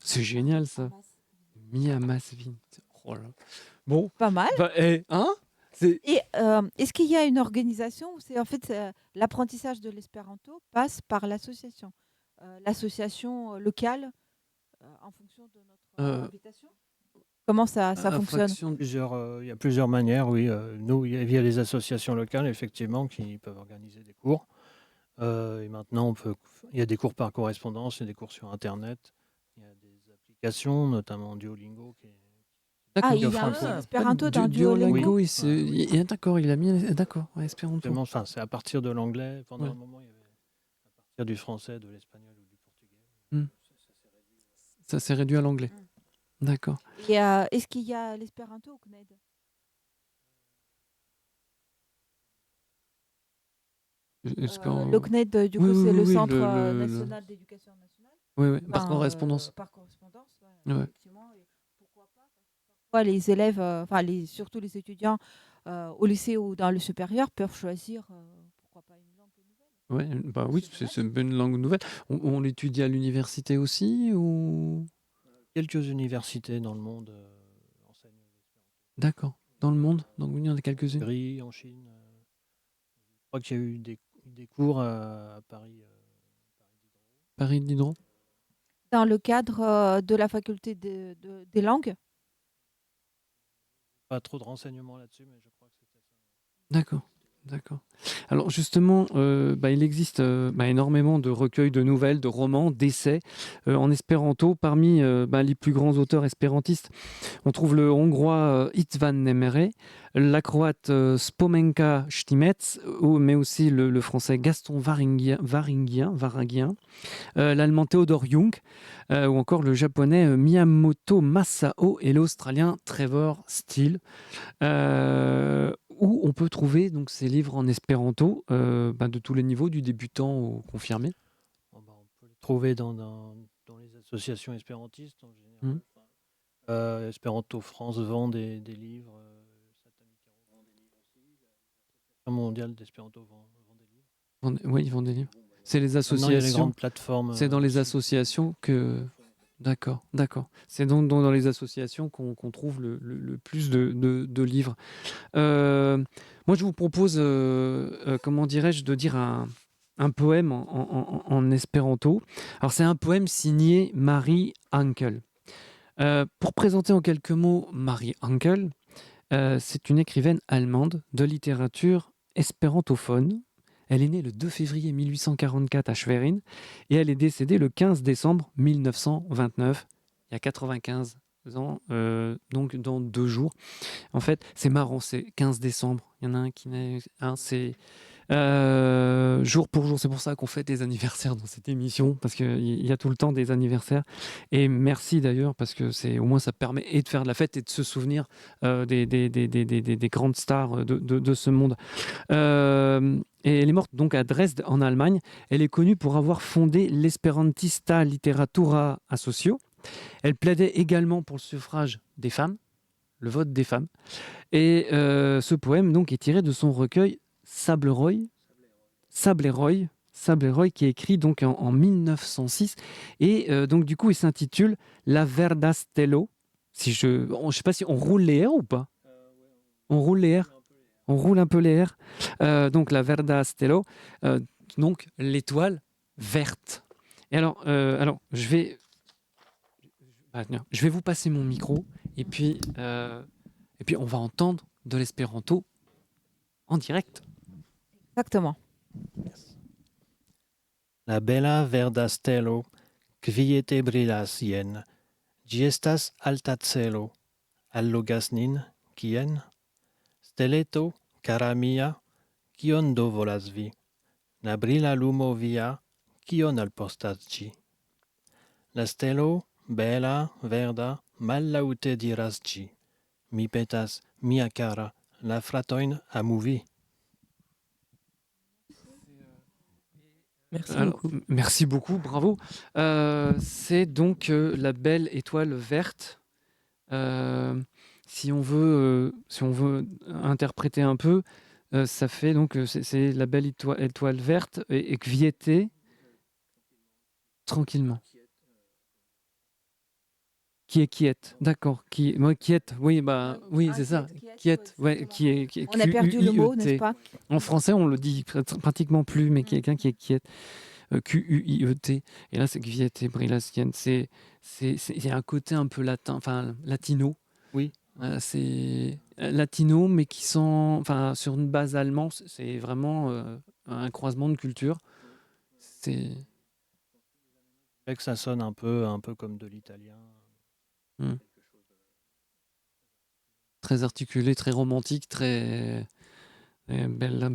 S1: C'est génial, ça. Mi amasvin. Oh là. Bon.
S2: Pas mal.
S1: Bah, hein?
S2: Et est-ce qu'il y a une organisation où c'est en fait l'apprentissage de l'espéranto passe par l'association, l'association locale en fonction de notre invitation? Comment ça fonctionne?
S8: Il y a plusieurs manières, oui. Nous, il y a les associations locales, effectivement, qui peuvent organiser des cours. Et maintenant, il y a des cours par correspondance, il y a des cours sur Internet, il y a des applications, notamment Duolingo, qui
S2: il y a un peu d'espéranto dans Duolingo.
S1: Oui, d'accord, il a mis... D'accord, ouais, espéranto.
S8: Enfin, c'est à partir de l'anglais. Pendant un moment, il y avait à partir du français, de l'espagnol ou du portugais.
S1: Ça s'est réduit à l'anglais. D'accord.
S2: Et est-ce qu'il y a l'espéranto au CNED? Le CNED, du coup, c'est le Centre national d'éducation nationale.
S1: Oui, par correspondance.
S2: Par correspondance,
S1: ouais.
S2: Effectivement. Et pourquoi pas? Parfois, les élèves, surtout les étudiants au lycée ou dans le supérieur, peuvent choisir, pourquoi pas, une langue nouvelle.
S1: Ouais, bah oui, c'est une bonne langue nouvelle. On l'étudie à l'université aussi ou...
S8: Quelques universités dans le monde enseignent l'espéranto.
S1: D'accord. Dans le monde? Donc, il y en a quelques-unes.
S8: En Chine. Je crois qu'il y a eu des cours à Paris.
S1: Paris Diderot.
S2: Dans le cadre de la faculté des langues?
S8: Pas trop de renseignements là-dessus, mais je crois que c'était ça.
S1: D'accord. Alors justement, il existe énormément de recueils de nouvelles, de romans, d'essais en espéranto. Parmi les plus grands auteurs espérantistes, on trouve le hongrois István Németh, la croate Spomenka Stimetz, mais aussi le français Gaston Varingien, l'allemand Theodor Jung, ou encore le japonais Miyamoto Masao et l'australien Trevor Steele. Où on peut trouver donc ces livres en espéranto de tous les niveaux, du débutant au confirmé.
S8: On peut les trouver dans les associations espérantistes en général. Espéranto France vend des livres. Satamicaro vend des livres aussi. L'Association mondiale d'espéranto vend des livres.
S1: Oui, ils vendent des livres. C'est les
S8: Maintenant, il y a les
S1: associations.
S8: grandes plateformes.
S1: C'est dans les associations que D'accord. C'est donc dans les associations qu'on trouve le plus de livres. Moi, je vous propose, comment dirais-je, de dire un poème en espéranto. Alors, c'est un poème signé Marie Ankel. Pour présenter en quelques mots Marie Ankel, c'est une écrivaine allemande de littérature espérantophone. Elle est née le 2 février 1844 à Schwerin et elle est décédée le 15 décembre 1929, il y a 95 ans, donc dans 2 jours. En fait, c'est marrant, c'est 15 décembre. Il y en a un qui naît, c'est jour pour jour. C'est pour ça qu'on fête des anniversaires dans cette émission, parce qu'il y a tout le temps des anniversaires. Et merci d'ailleurs, parce que au moins ça permet et de faire de la fête et de se souvenir des grandes stars de ce monde. Et elle est morte donc à Dresde en Allemagne. Elle est connue pour avoir fondé l'Esperantista Literatura Associo. Elle plaidait également pour le suffrage des femmes, le vote des femmes. Et ce poème donc est tiré de son recueil Sableroy, qui est écrit donc en 1906. Et donc du coup il s'intitule La Verdastello. Je sais pas si on roule les R ou pas. On roule les R. On roule un peu les R. Donc la Verdastello, donc l'étoile verte. Et alors je vais vous passer mon micro et puis on va entendre de l'espéranto en direct.
S2: Exactement.
S8: La bella verda stelo, quiete brilas jen, gi estas alta celo, allogas nin, kien? Steleto, cara mia, kion do volas vi? La brila lumo via, kion alportas ĝi? La stelo, bela, verda, mallaŭte diras ĝi. Mi petas, mia cara, la fratojn amu vi.
S3: Merci
S1: beaucoup, bravo. C'est donc la belle étoile verte. Si on veut interpréter un peu, ça fait donc c'est la belle étoile verte et quiété tranquillement. Qui est quiète, d'accord. Quiète, oui, c'est ça. Quiète, ouais, qui est
S2: on a perdu le mot, n'est-ce pas?
S1: En français, on le dit pratiquement plus, mais quelqu'un qui est quiète. Q-U-I-E-T. Et là, c'est quiété, brillasien. Il y a un côté un peu latin, enfin latino.
S8: Oui.
S1: C'est latino, mais qui sont, sur une base allemande. C'est vraiment un croisement de culture. C'est
S8: vrai que ça sonne un peu comme de l'italien.
S1: Très articulé, très romantique, très bella.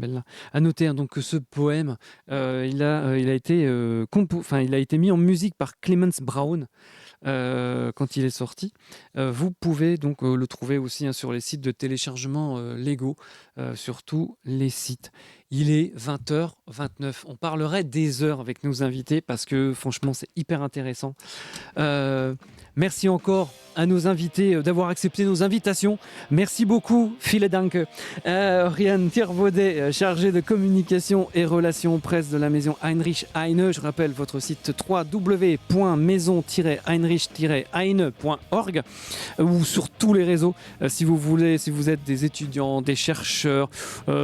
S1: À noter donc que ce poème, il a été mis en musique par Clemens Braun quand il est sorti. Vous pouvez donc le trouver aussi sur les sites de téléchargement légaux, sur tous les sites. Il est 20h29. On parlerait des heures avec nos invités parce que franchement c'est hyper intéressant. Merci encore à nos invités d'avoir accepté nos invitations. Merci beaucoup, vielen Dank. Oriane Thierbaudet, chargée de communication et relations presse de la maison Heinrich Heine. Je rappelle votre site www.maison-heinrich-heine.org ou sur tous les réseaux si vous êtes des étudiants, des chercheurs,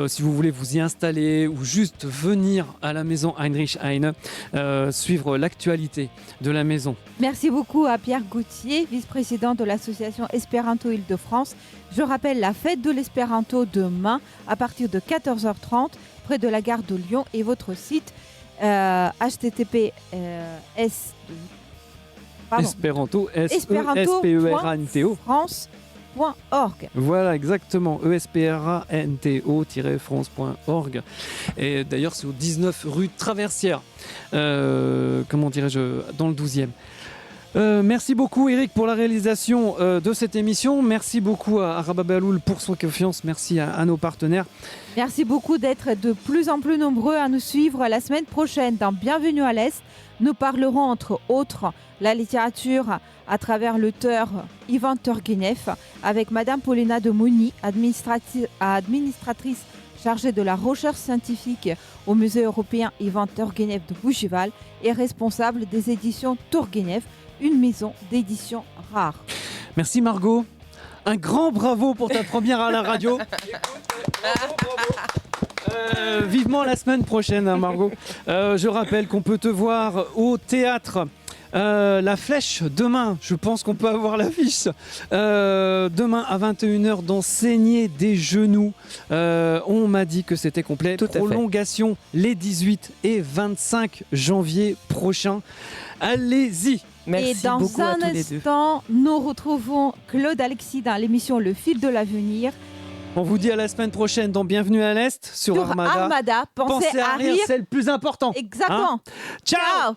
S1: si vous voulez vous y installer ou juste venir à la maison Heinrich Heine, suivre l'actualité de la maison.
S2: Merci beaucoup à Pierre Gauthier, vice-président de l'association Espéranto Île-de-France. Je rappelle la fête de l'espéranto demain à partir de 14h30 près de la gare de Lyon et votre site https
S1: Espéranto,
S2: France.org.
S1: Voilà, exactement, espranto-france.org. Et d'ailleurs, c'est au 19 rue Traversière, dans le 12e. Merci beaucoup Eric pour la réalisation de cette émission. Merci beaucoup à Rabat Belloul pour son confiance. Merci à nos partenaires.
S2: Merci beaucoup d'être de plus en plus nombreux à nous suivre la semaine prochaine dans Bienvenue à l'Est. Nous parlerons entre autres la littérature à travers l'auteur Ivan Turgenev avec Madame Paulina de Mouny, administratrice chargée de la recherche scientifique au musée européen Ivan Turgenev de Bougival et responsable des éditions Turgenev. une maison d'édition rare.
S1: Merci Margot. Un grand bravo pour ta première à la radio. Vivement la semaine prochaine, hein, Margot. Je rappelle qu'on peut te voir au théâtre La Flèche demain. Je pense qu'on peut avoir l'affiche. Demain à 21h dans Saigner des genoux. On m'a dit que c'était complet. Prolongation les 18 et 25 janvier prochains. Allez-y.
S3: Merci
S2: et dans
S3: beaucoup
S2: un
S3: à tous les deux.
S2: instant, nous retrouvons Claude Alexis dans l'émission Le Fil de l'Avenir.
S1: On vous dit à la semaine prochaine dans Bienvenue à l'Est sur Armada.
S2: Pensez à rire,
S1: c'est le plus important.
S2: Exactement.
S1: Hein. Ciao.